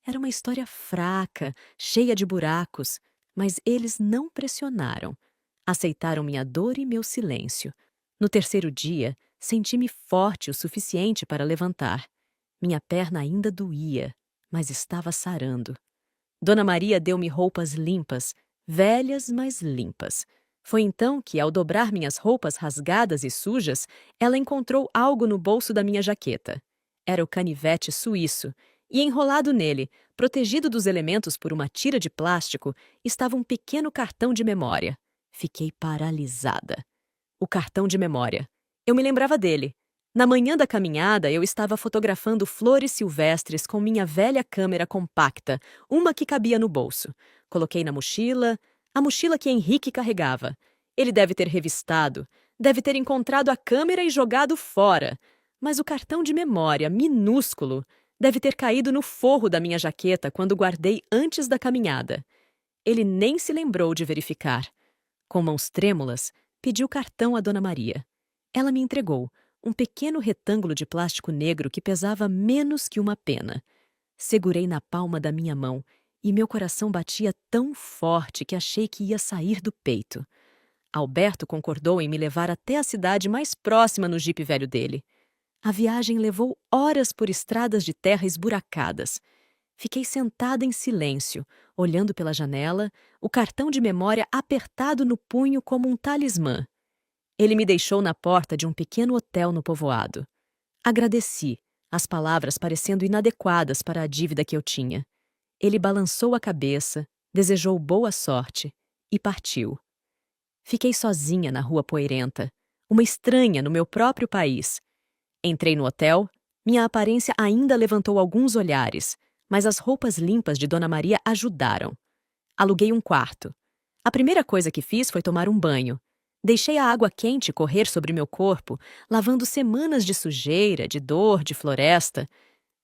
Era uma história fraca, cheia de buracos, mas eles não pressionaram. Aceitaram minha dor e meu silêncio. No terceiro dia, senti-me forte o suficiente para levantar. Minha perna ainda doía, mas estava sarando. Dona Maria deu-me roupas limpas, velhas, mas limpas. Foi então que, ao dobrar minhas roupas rasgadas e sujas, ela encontrou algo no bolso da minha jaqueta. Era o canivete suíço, e enrolado nele, protegido dos elementos por uma tira de plástico, estava um pequeno cartão de memória. Fiquei paralisada. O cartão de memória. Eu me lembrava dele. Na manhã da caminhada, eu estava fotografando flores silvestres com minha velha câmera compacta, uma que cabia no bolso. Coloquei na mochila, a mochila que Henrique carregava. Ele deve ter revistado, deve ter encontrado a câmera e jogado fora. Mas o cartão de memória, minúsculo, deve ter caído no forro da minha jaqueta quando guardei antes da caminhada. Ele nem se lembrou de verificar. Com mãos trêmulas, pedi o cartão à Dona Maria. Ela me entregou um pequeno retângulo de plástico negro que pesava menos que uma pena. Segurei na palma da minha mão e meu coração batia tão forte que achei que ia sair do peito. Alberto concordou em me levar até a cidade mais próxima no jipe velho dele. A viagem levou horas por estradas de terra esburacadas. Fiquei sentada em silêncio, olhando pela janela, o cartão de memória apertado no punho como um talismã. Ele me deixou na porta de um pequeno hotel no povoado. Agradeci, as palavras parecendo inadequadas para a dívida que eu tinha. Ele balançou a cabeça, desejou boa sorte e partiu. Fiquei sozinha na rua poeirenta, uma estranha no meu próprio país. Entrei no hotel, minha aparência ainda levantou alguns olhares, Mas as roupas limpas de Dona Maria ajudaram. Aluguei um quarto. A primeira coisa que fiz foi tomar um banho. Deixei a água quente correr sobre meu corpo, lavando semanas de sujeira, de dor, de floresta.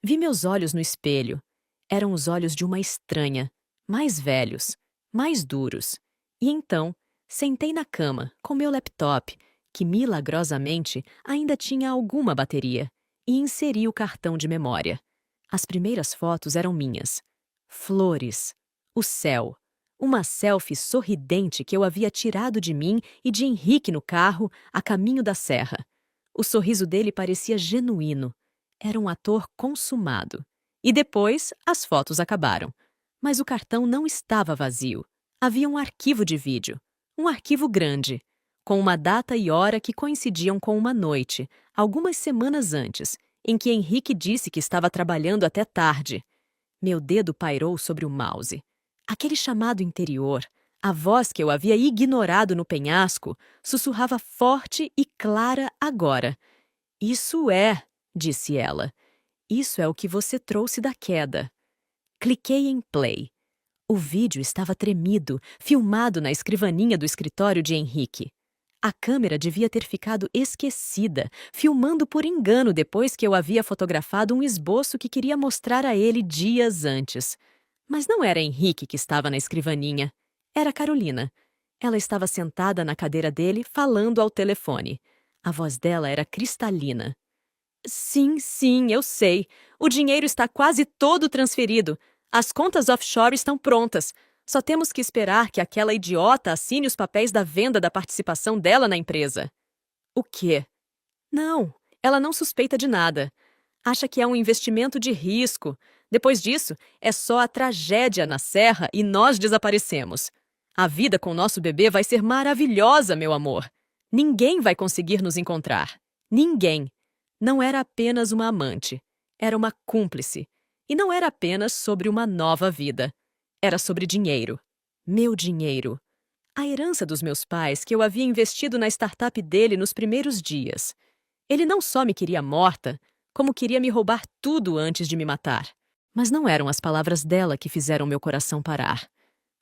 Vi meus olhos no espelho. Eram os olhos de uma estranha, mais velhos, mais duros. E então, sentei na cama, com meu laptop, que milagrosamente ainda tinha alguma bateria, e inseri o cartão de memória. As primeiras fotos eram minhas. Flores. O céu. Uma selfie sorridente que eu havia tirado de mim e de Henrique no carro, a caminho da serra. O sorriso dele parecia genuíno. Era um ator consumado. E depois, as fotos acabaram. Mas o cartão não estava vazio. Havia um arquivo de vídeo. Um arquivo grande, com uma data e hora que coincidiam com uma noite, algumas semanas antes, em que Henrique disse que estava trabalhando até tarde. Meu dedo pairou sobre o mouse. Aquele chamado interior, a voz que eu havia ignorado no penhasco, sussurrava forte e clara agora. Isso é, disse ela. Isso é o que você trouxe da queda. Cliquei em play. O vídeo estava tremido, filmado na escrivaninha do escritório de Henrique. A câmera devia ter ficado esquecida, filmando por engano depois que eu havia fotografado um esboço que queria mostrar a ele dias antes. Mas não era Henrique que estava na escrivaninha. Era Carolina. Ela estava sentada na cadeira dele, falando ao telefone. A voz dela era cristalina. Sim, sim, eu sei. O dinheiro está quase todo transferido. As contas offshore estão prontas. Só temos que esperar que aquela idiota assine os papéis da venda da participação dela na empresa. O quê? Não, ela não suspeita de nada. Acha que é um investimento de risco. Depois disso, é só a tragédia na serra e nós desaparecemos. A vida com nosso bebê vai ser maravilhosa, meu amor. Ninguém vai conseguir nos encontrar. Ninguém. Não era apenas uma amante. Era uma cúmplice. E não era apenas sobre uma nova vida. Era sobre dinheiro. Meu dinheiro. A herança dos meus pais que eu havia investido na startup dele nos primeiros dias. Ele não só me queria morta, como queria me roubar tudo antes de me matar. Mas não eram as palavras dela que fizeram meu coração parar.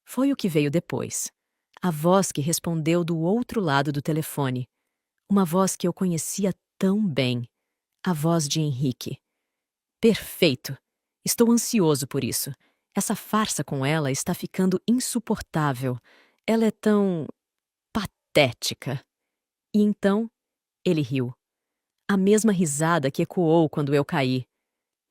Foi o que veio depois. A voz que respondeu do outro lado do telefone. Uma voz que eu conhecia tão bem. A voz de Henrique. Perfeito. Estou ansioso por isso. Essa farsa com ela está ficando insuportável. Ela é tão patética. E então, ele riu. A mesma risada que ecoou quando eu caí.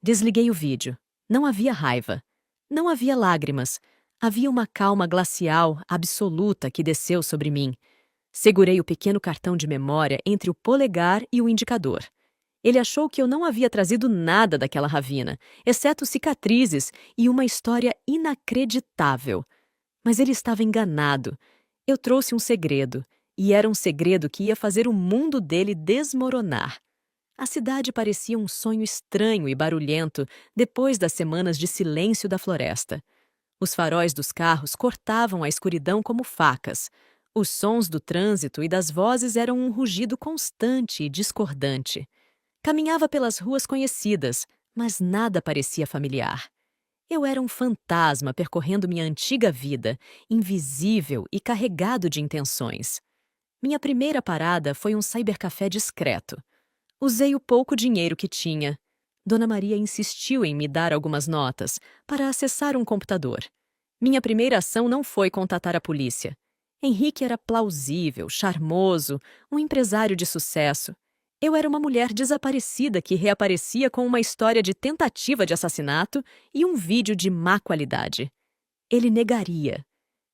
Desliguei o vídeo. Não havia raiva. Não havia lágrimas. Havia uma calma glacial, absoluta, que desceu sobre mim. Segurei o pequeno cartão de memória entre o polegar e o indicador. Ele achou que eu não havia trazido nada daquela ravina, exceto cicatrizes e uma história inacreditável. Mas ele estava enganado. Eu trouxe um segredo, e era um segredo que ia fazer o mundo dele desmoronar. A cidade parecia um sonho estranho e barulhento depois das semanas de silêncio da floresta. Os faróis dos carros cortavam a escuridão como facas. Os sons do trânsito e das vozes eram um rugido constante e discordante. Caminhava pelas ruas conhecidas, mas nada parecia familiar. Eu era um fantasma percorrendo minha antiga vida, invisível e carregado de intenções. Minha primeira parada foi um cybercafé discreto. Usei o pouco dinheiro que tinha. Dona Maria insistiu em me dar algumas notas para acessar um computador. Minha primeira ação não foi contatar a polícia. Henrique era plausível, charmoso, um empresário de sucesso. Eu era uma mulher desaparecida que reaparecia com uma história de tentativa de assassinato e um vídeo de má qualidade. Ele negaria.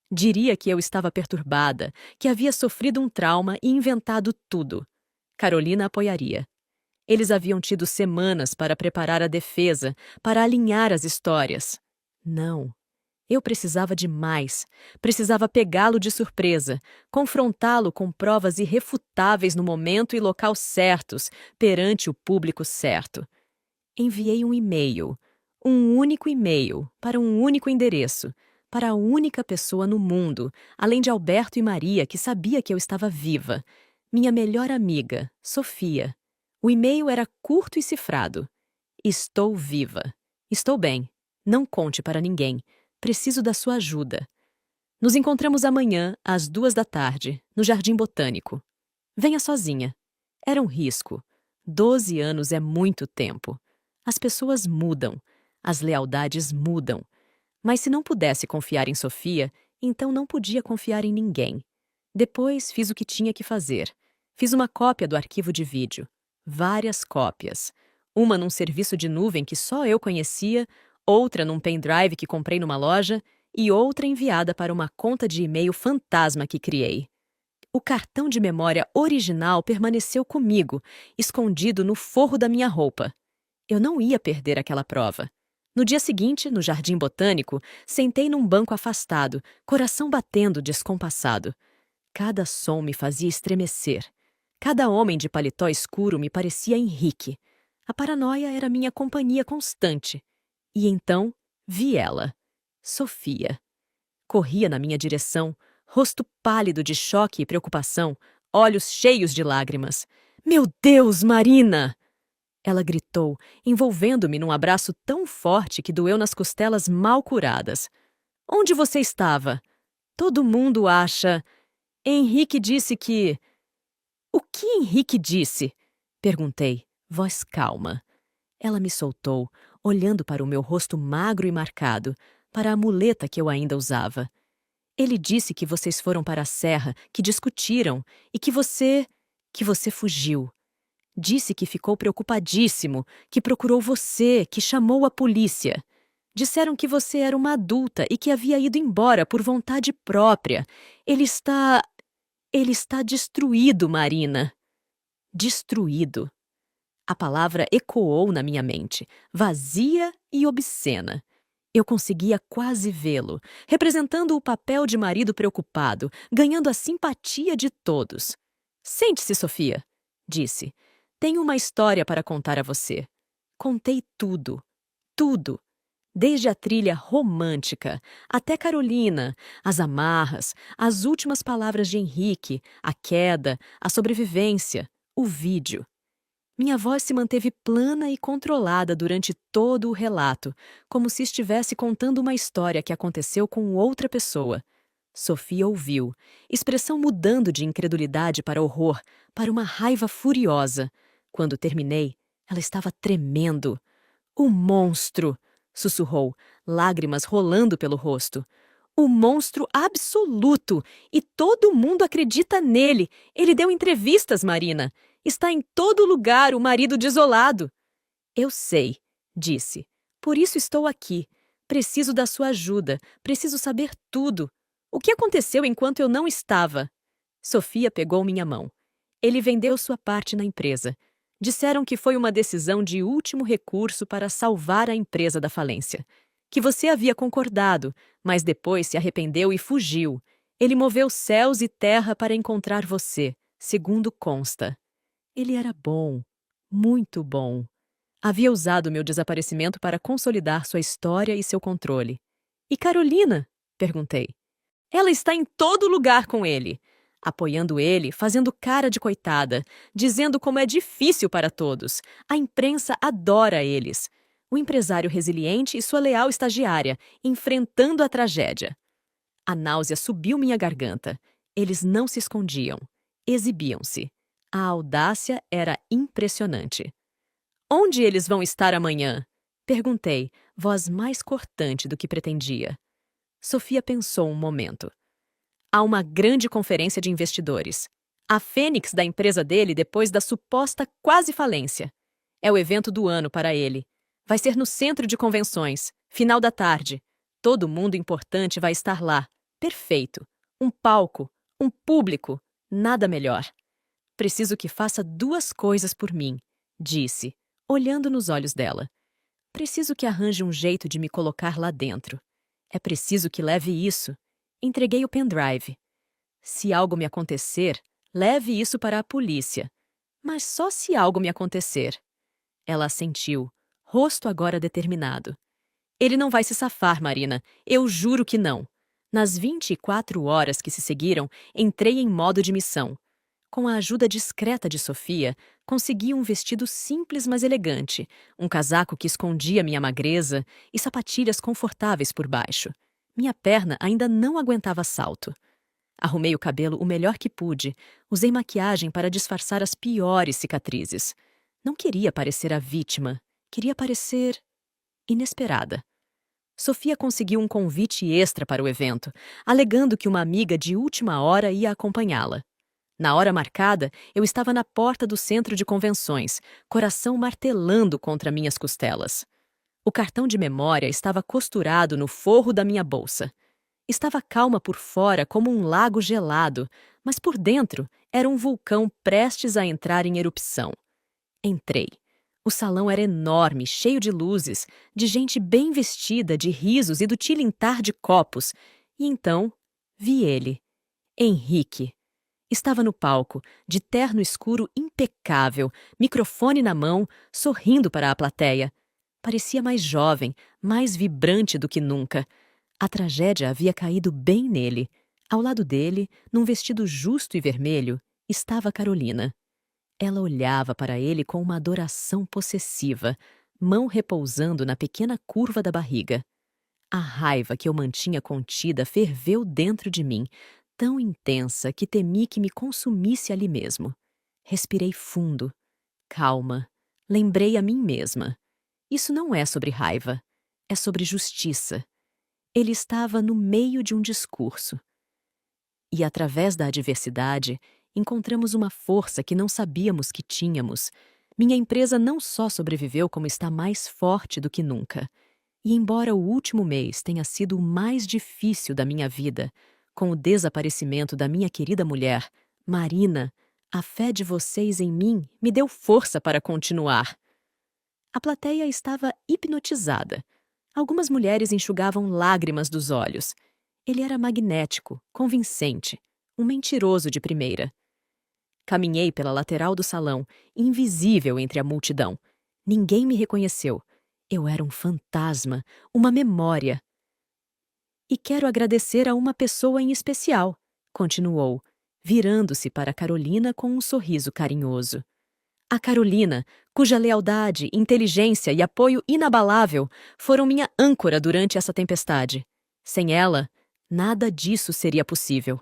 Diria que eu estava perturbada, que havia sofrido um trauma e inventado tudo. Carolina apoiaria. Eles haviam tido semanas para preparar a defesa, para alinhar as histórias. Não. Eu precisava de mais. Precisava pegá-lo de surpresa, confrontá-lo com provas irrefutáveis no momento e local certos, perante o público certo. Enviei um e-mail, um único e-mail, para um único endereço, para a única pessoa no mundo, além de Alberto e Maria, que sabia que eu estava viva. Minha melhor amiga, Sofia. O e-mail era curto e cifrado. Estou viva. Estou bem. Não conte para ninguém. Preciso da sua ajuda. Nos encontramos amanhã, às 2 da tarde, no Jardim Botânico. Venha sozinha. Era um risco. 12 anos é muito tempo. As pessoas mudam. As lealdades mudam. Mas se não pudesse confiar em Sofia, então não podia confiar em ninguém. Depois fiz o que tinha que fazer. Fiz uma cópia do arquivo de vídeo. Várias cópias. Uma num serviço de nuvem que só eu conhecia, outra num pendrive que comprei numa loja e outra enviada para uma conta de e-mail fantasma que criei. O cartão de memória original permaneceu comigo, escondido no forro da minha roupa. Eu não ia perder aquela prova. No dia seguinte, no Jardim Botânico, sentei num banco afastado, coração batendo descompassado. Cada som me fazia estremecer. Cada homem de paletó escuro me parecia Henrique. A paranoia era minha companhia constante. E então, vi ela. Sofia. Corria na minha direção, rosto pálido de choque e preocupação, olhos cheios de lágrimas. Meu Deus, Marina! Ela gritou, envolvendo-me num abraço tão forte que doeu nas costelas mal curadas. Onde você estava? Todo mundo acha. Henrique disse que. O que Henrique disse? Perguntei, voz calma. Ela me soltou, olhando para o meu rosto magro e marcado, para a muleta que eu ainda usava. Ele disse que vocês foram para a serra, que discutiram e que você fugiu. Disse que ficou preocupadíssimo, que procurou você, que chamou a polícia. Disseram que você era uma adulta e que havia ido embora por vontade própria. Ele está destruído, Marina. Destruído. A palavra ecoou na minha mente, vazia e obscena. Eu conseguia quase vê-lo, representando o papel de marido preocupado, ganhando a simpatia de todos. Sente-se, Sofia, disse. Tenho uma história para contar a você. Contei tudo, tudo. Desde a trilha romântica, até Carolina, as amarras, as últimas palavras de Henrique, a queda, a sobrevivência, o vídeo. Minha voz se manteve plana e controlada durante todo o relato, como se estivesse contando uma história que aconteceu com outra pessoa. Sofia ouviu, expressão mudando de incredulidade para horror, para uma raiva furiosa. Quando terminei, ela estava tremendo. O monstro! Sussurrou, lágrimas rolando pelo rosto. O monstro absoluto! E todo mundo acredita nele! Ele deu entrevistas, Marina! Está em todo lugar o marido desolado! Eu sei, disse. Por isso estou aqui. Preciso da sua ajuda. Preciso saber tudo. O que aconteceu enquanto eu não estava? Sofia pegou minha mão. Ele vendeu sua parte na empresa. Disseram que foi uma decisão de último recurso para salvar a empresa da falência. Que você havia concordado, mas depois se arrependeu e fugiu. Ele moveu céus e terra para encontrar você, segundo consta. Ele era bom, muito bom. Havia usado meu desaparecimento para consolidar sua história e seu controle. E Carolina? Perguntei. Ela está em todo lugar com ele. Apoiando ele, fazendo cara de coitada, dizendo como é difícil para todos. A imprensa adora eles. O empresário resiliente e sua leal estagiária, enfrentando a tragédia. A náusea subiu minha garganta. Eles não se escondiam. Exibiam-se. A audácia era impressionante. Onde eles vão estar amanhã? Perguntei, voz mais cortante do que pretendia. Sofia pensou um momento. Há uma grande conferência de investidores. A fênix da empresa dele depois da suposta quase falência. É o evento do ano para ele. Vai ser no centro de convenções, final da tarde. Todo mundo importante vai estar lá. Perfeito. Um palco, um público, nada melhor. Preciso que faça 2 coisas por mim, disse, olhando nos olhos dela. Preciso que arranje um jeito de me colocar lá dentro. É preciso que leve isso. Entreguei o pendrive. Se algo me acontecer, leve isso para a polícia. Mas só se algo me acontecer. Ela assentiu, rosto agora determinado. Ele não vai se safar, Marina. Eu juro que não. Nas 24 horas que se seguiram, entrei em modo de missão. Com a ajuda discreta de Sofia, consegui um vestido simples mas elegante, um casaco que escondia minha magreza e sapatilhas confortáveis por baixo. Minha perna ainda não aguentava salto. Arrumei o cabelo o melhor que pude, usei maquiagem para disfarçar as piores cicatrizes. Não queria parecer a vítima, queria parecer inesperada. Sofia conseguiu um convite extra para o evento, alegando que uma amiga de última hora ia acompanhá-la. Na hora marcada, eu estava na porta do centro de convenções, coração martelando contra minhas costelas. O cartão de memória estava costurado no forro da minha bolsa. Estava calma por fora como um lago gelado, mas por dentro era um vulcão prestes a entrar em erupção. Entrei. O salão era enorme, cheio de luzes, de gente bem vestida, de risos e do tilintar de copos. E então vi ele, Henrique. Estava no palco, de terno escuro impecável, microfone na mão, sorrindo para a plateia. Parecia mais jovem, mais vibrante do que nunca. A tragédia havia caído bem nele. Ao lado dele, num vestido justo e vermelho, estava Carolina. Ela olhava para ele com uma adoração possessiva, mão repousando na pequena curva da barriga. A raiva que eu mantinha contida ferveu dentro de mim, tão intensa que temi que me consumisse ali mesmo. Respirei fundo, calma, lembrei a mim mesma. Isso não é sobre raiva, é sobre justiça. Ele estava no meio de um discurso. E através da adversidade, encontramos uma força que não sabíamos que tínhamos. Minha empresa não só sobreviveu, como está mais forte do que nunca. E embora o último mês tenha sido o mais difícil da minha vida, com o desaparecimento da minha querida mulher, Marina, a fé de vocês em mim me deu força para continuar. A plateia estava hipnotizada. Algumas mulheres enxugavam lágrimas dos olhos. Ele era magnético, convincente, um mentiroso de primeira. Caminhei pela lateral do salão, invisível entre a multidão. Ninguém me reconheceu. Eu era um fantasma, uma memória. E quero agradecer a uma pessoa em especial, continuou, virando-se para Carolina com um sorriso carinhoso. A Carolina, cuja lealdade, inteligência e apoio inabalável foram minha âncora durante essa tempestade. Sem ela, nada disso seria possível.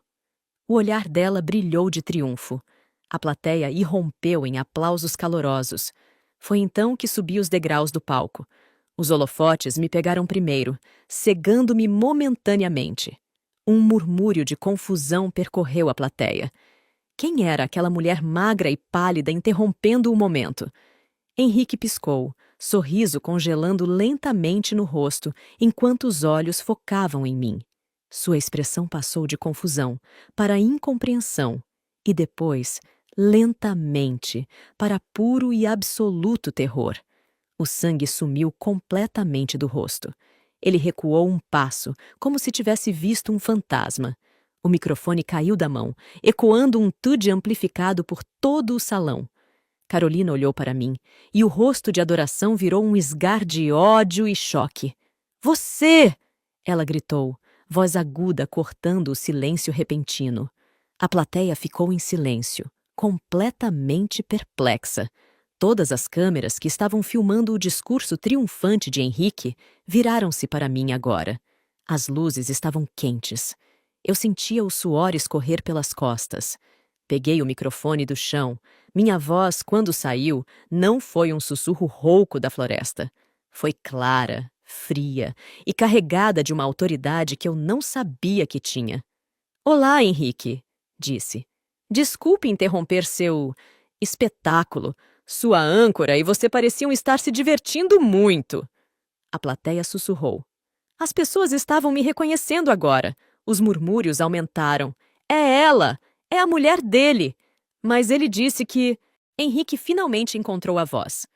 O olhar dela brilhou de triunfo. A plateia irrompeu em aplausos calorosos. Foi então que subi os degraus do palco. Os holofotes me pegaram primeiro, cegando-me momentaneamente. Um murmúrio de confusão percorreu a plateia. Quem era aquela mulher magra e pálida interrompendo o momento? Henrique piscou, sorriso congelando lentamente no rosto, enquanto os olhos focavam em mim. Sua expressão passou de confusão para incompreensão e depois, lentamente, para puro e absoluto terror. O sangue sumiu completamente do rosto. Ele recuou um passo, como se tivesse visto um fantasma. O microfone caiu da mão, ecoando um tude amplificado por todo o salão. Carolina olhou para mim, e o rosto de adoração virou um esgar de ódio e choque. Você! Ela gritou, voz aguda cortando o silêncio repentino. A plateia ficou em silêncio, completamente perplexa. Todas as câmeras que estavam filmando o discurso triunfante de Henrique viraram-se para mim agora. As luzes estavam quentes. Eu sentia o suor escorrer pelas costas. Peguei o microfone do chão. Minha voz, quando saiu, não foi um sussurro rouco da floresta. Foi clara, fria e carregada de uma autoridade que eu não sabia que tinha. "Olá, Henrique", disse. "Desculpe interromper seu espetáculo. Sua âncora e você pareciam estar se divertindo muito." A plateia sussurrou. As pessoas estavam me reconhecendo agora. Os murmúrios aumentaram. "É ela! É a mulher dele!" Mas ele disse que... Henrique finalmente encontrou a voz.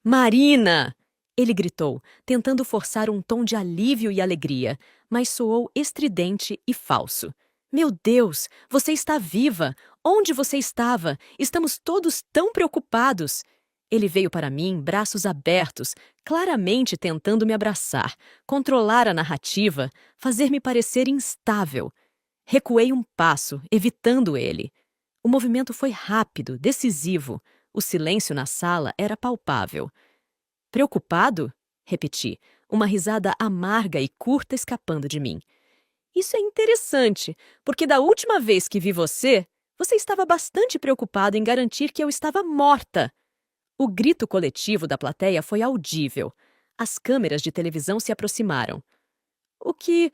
"Marina!" Ele gritou, tentando forçar um tom de alívio e alegria, mas soou estridente e falso. "Meu Deus! Você está viva! Onde você estava? Estamos todos tão preocupados!" Ele veio para mim, braços abertos, claramente tentando me abraçar, controlar a narrativa, fazer-me parecer instável. Recuei um passo, evitando ele. O movimento foi rápido, decisivo. O silêncio na sala era palpável. Preocupado? Repeti, uma risada amarga e curta escapando de mim. Isso é interessante, porque da última vez que vi você, você estava bastante preocupado em garantir que eu estava morta. O grito coletivo da plateia foi audível. As câmeras de televisão se aproximaram. O que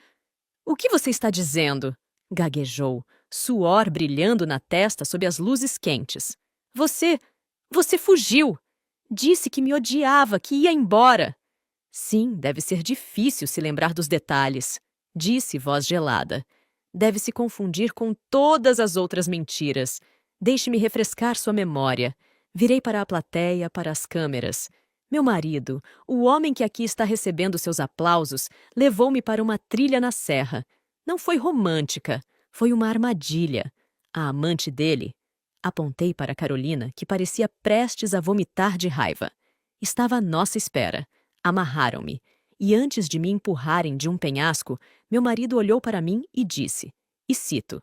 você está dizendo? Gaguejou, suor brilhando na testa sob as luzes quentes. Você fugiu! Disse que me odiava, que ia embora. Sim, deve ser difícil se lembrar dos detalhes, disse voz gelada. Deve se confundir com todas as outras mentiras. Deixe-me refrescar sua memória. Virei para a plateia, para as câmeras. Meu marido, o homem que aqui está recebendo seus aplausos, levou-me para uma trilha na serra. Não foi romântica, foi uma armadilha. A amante dele. Apontei para Carolina, que parecia prestes a vomitar de raiva. Estava à nossa espera. Amarraram-me. E antes de me empurrarem de um penhasco, meu marido olhou para mim e disse, e cito,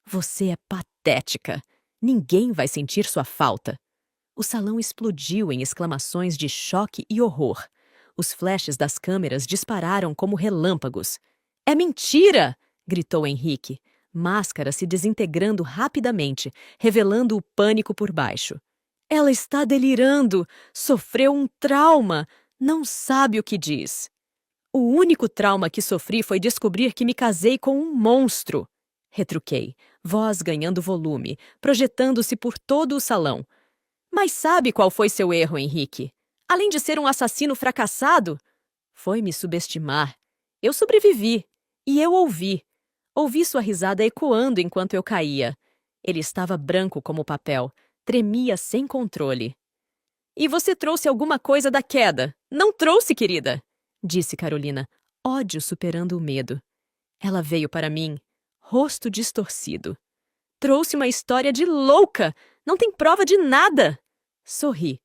"Você é patética. Ninguém vai sentir sua falta." O salão explodiu em exclamações de choque e horror. Os flashes das câmeras dispararam como relâmpagos. "É mentira!" gritou Henrique, máscara se desintegrando rapidamente, revelando o pânico por baixo. "Ela está delirando! Sofreu um trauma! Não sabe o que diz." "O único trauma que sofri foi descobrir que me casei com um monstro!" Retruquei, voz ganhando volume, projetando-se por todo o salão. "Mas sabe qual foi seu erro, Henrique? Além de ser um assassino fracassado, foi me subestimar. Eu sobrevivi. E eu ouvi. Ouvi sua risada ecoando enquanto eu caía. Ele estava branco como papel. Tremia sem controle. E você trouxe alguma coisa da queda? Não trouxe, querida!" disse Carolina, ódio superando o medo. Ela veio para mim, rosto distorcido. "Trouxe uma história de louca! Não tem prova de nada!" Sorri.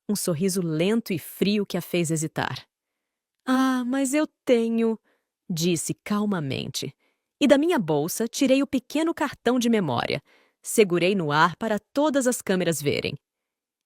Um sorriso lento e frio que a fez hesitar. "Ah, mas eu tenho", disse calmamente. E da minha bolsa tirei o pequeno cartão de memória. Segurei no ar para todas as câmeras verem.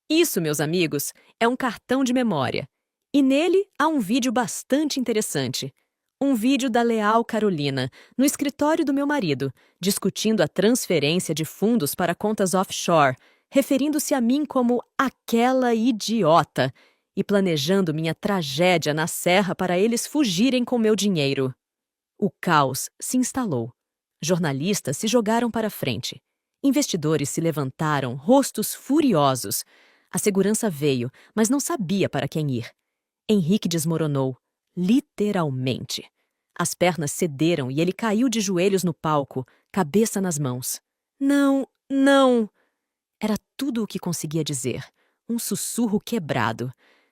Isso, meus amigos, é um cartão de memória. E nele há um vídeo bastante interessante. Um vídeo da leal Carolina, no escritório do meu marido, discutindo a transferência de fundos para contas offshore, referindo-se a mim como aquela idiota e planejando minha tragédia na serra para eles fugirem com meu dinheiro. O caos se instalou. Jornalistas se jogaram para frente. Investidores se levantaram, rostos furiosos. A segurança veio, mas não sabia para quem ir. Henrique desmoronou, literalmente. As pernas cederam e ele caiu de joelhos no palco, cabeça nas mãos. "Não, não!" Era tudo o que conseguia dizer. Um sussurro quebrado.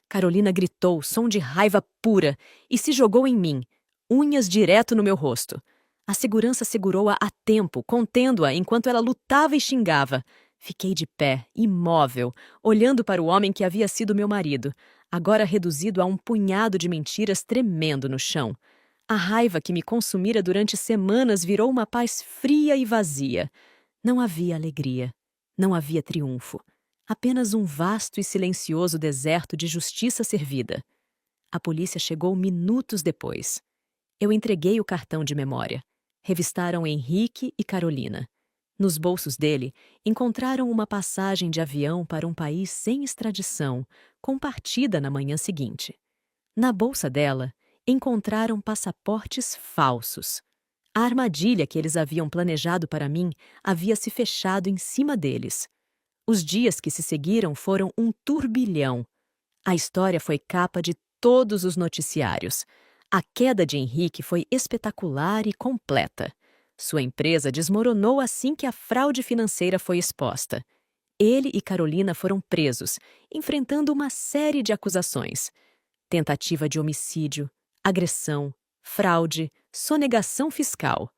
Carolina gritou, som de raiva pura, e se jogou em mim, unhas direto no meu rosto. A segurança segurou-a a tempo, contendo-a enquanto ela lutava e xingava. Fiquei de pé, imóvel, olhando para o homem que havia sido meu marido, agora reduzido a um punhado de mentiras tremendo no chão. A raiva que me consumira durante semanas virou uma paz fria e vazia. Não havia alegria. Não havia triunfo. Apenas um vasto e silencioso deserto de justiça servida. A polícia chegou minutos depois. Eu entreguei o cartão de memória. Revistaram Henrique e Carolina. Nos bolsos dele, encontraram uma passagem de avião para um país sem extradição, compartida na manhã seguinte. Na bolsa dela, encontraram passaportes falsos. A armadilha que eles haviam planejado para mim havia se fechado em cima deles. Os dias que se seguiram foram um turbilhão. A história foi capa de todos os noticiários. A queda de Henrique foi espetacular e completa. Sua empresa desmoronou assim que a fraude financeira foi exposta. Ele e Carolina foram presos, enfrentando uma série de acusações: tentativa de homicídio, agressão, fraude, sonegação fiscal.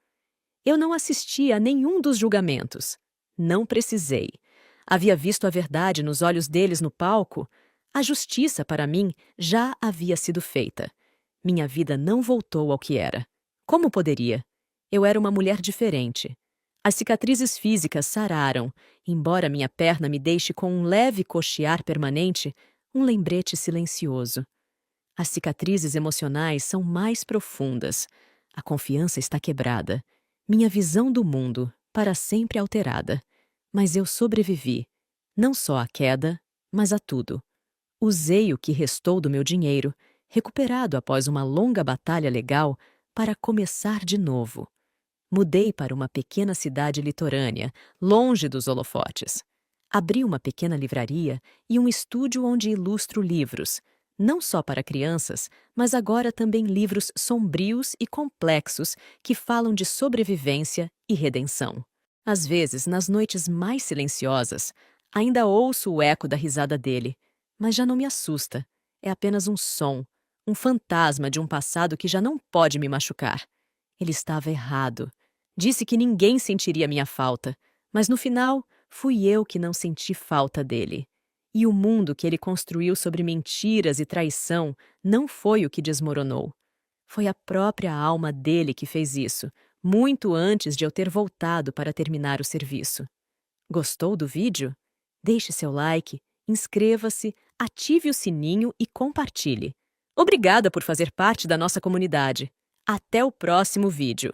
Eu não assisti a nenhum dos julgamentos. Não precisei. Havia visto a verdade nos olhos deles no palco. A justiça, para mim, já havia sido feita. Minha vida não voltou ao que era. Como poderia? Eu era uma mulher diferente. As cicatrizes físicas sararam, embora minha perna me deixe com um leve coxear permanente, um lembrete silencioso. As cicatrizes emocionais são mais profundas. A confiança está quebrada. Minha visão do mundo, para sempre alterada. Mas eu sobrevivi, não só à queda, mas a tudo. Usei o que restou do meu dinheiro, recuperado após uma longa batalha legal, para começar de novo. Mudei para uma pequena cidade litorânea, longe dos holofotes. Abri uma pequena livraria e um estúdio onde ilustro livros, não só para crianças, mas agora também livros sombrios e complexos que falam de sobrevivência e redenção. Às vezes, nas noites mais silenciosas, ainda ouço o eco da risada dele, mas já não me assusta. É apenas um som, um fantasma de um passado que já não pode me machucar. Ele estava errado. Disse que ninguém sentiria minha falta, mas no final fui eu que não senti falta dele. E o mundo que ele construiu sobre mentiras e traição não foi o que desmoronou. Foi a própria alma dele que fez isso, muito antes de eu ter voltado para terminar o serviço. Gostou do vídeo? Deixe seu like, inscreva-se, ative o sininho e compartilhe. Obrigada por fazer parte da nossa comunidade. Até o próximo vídeo!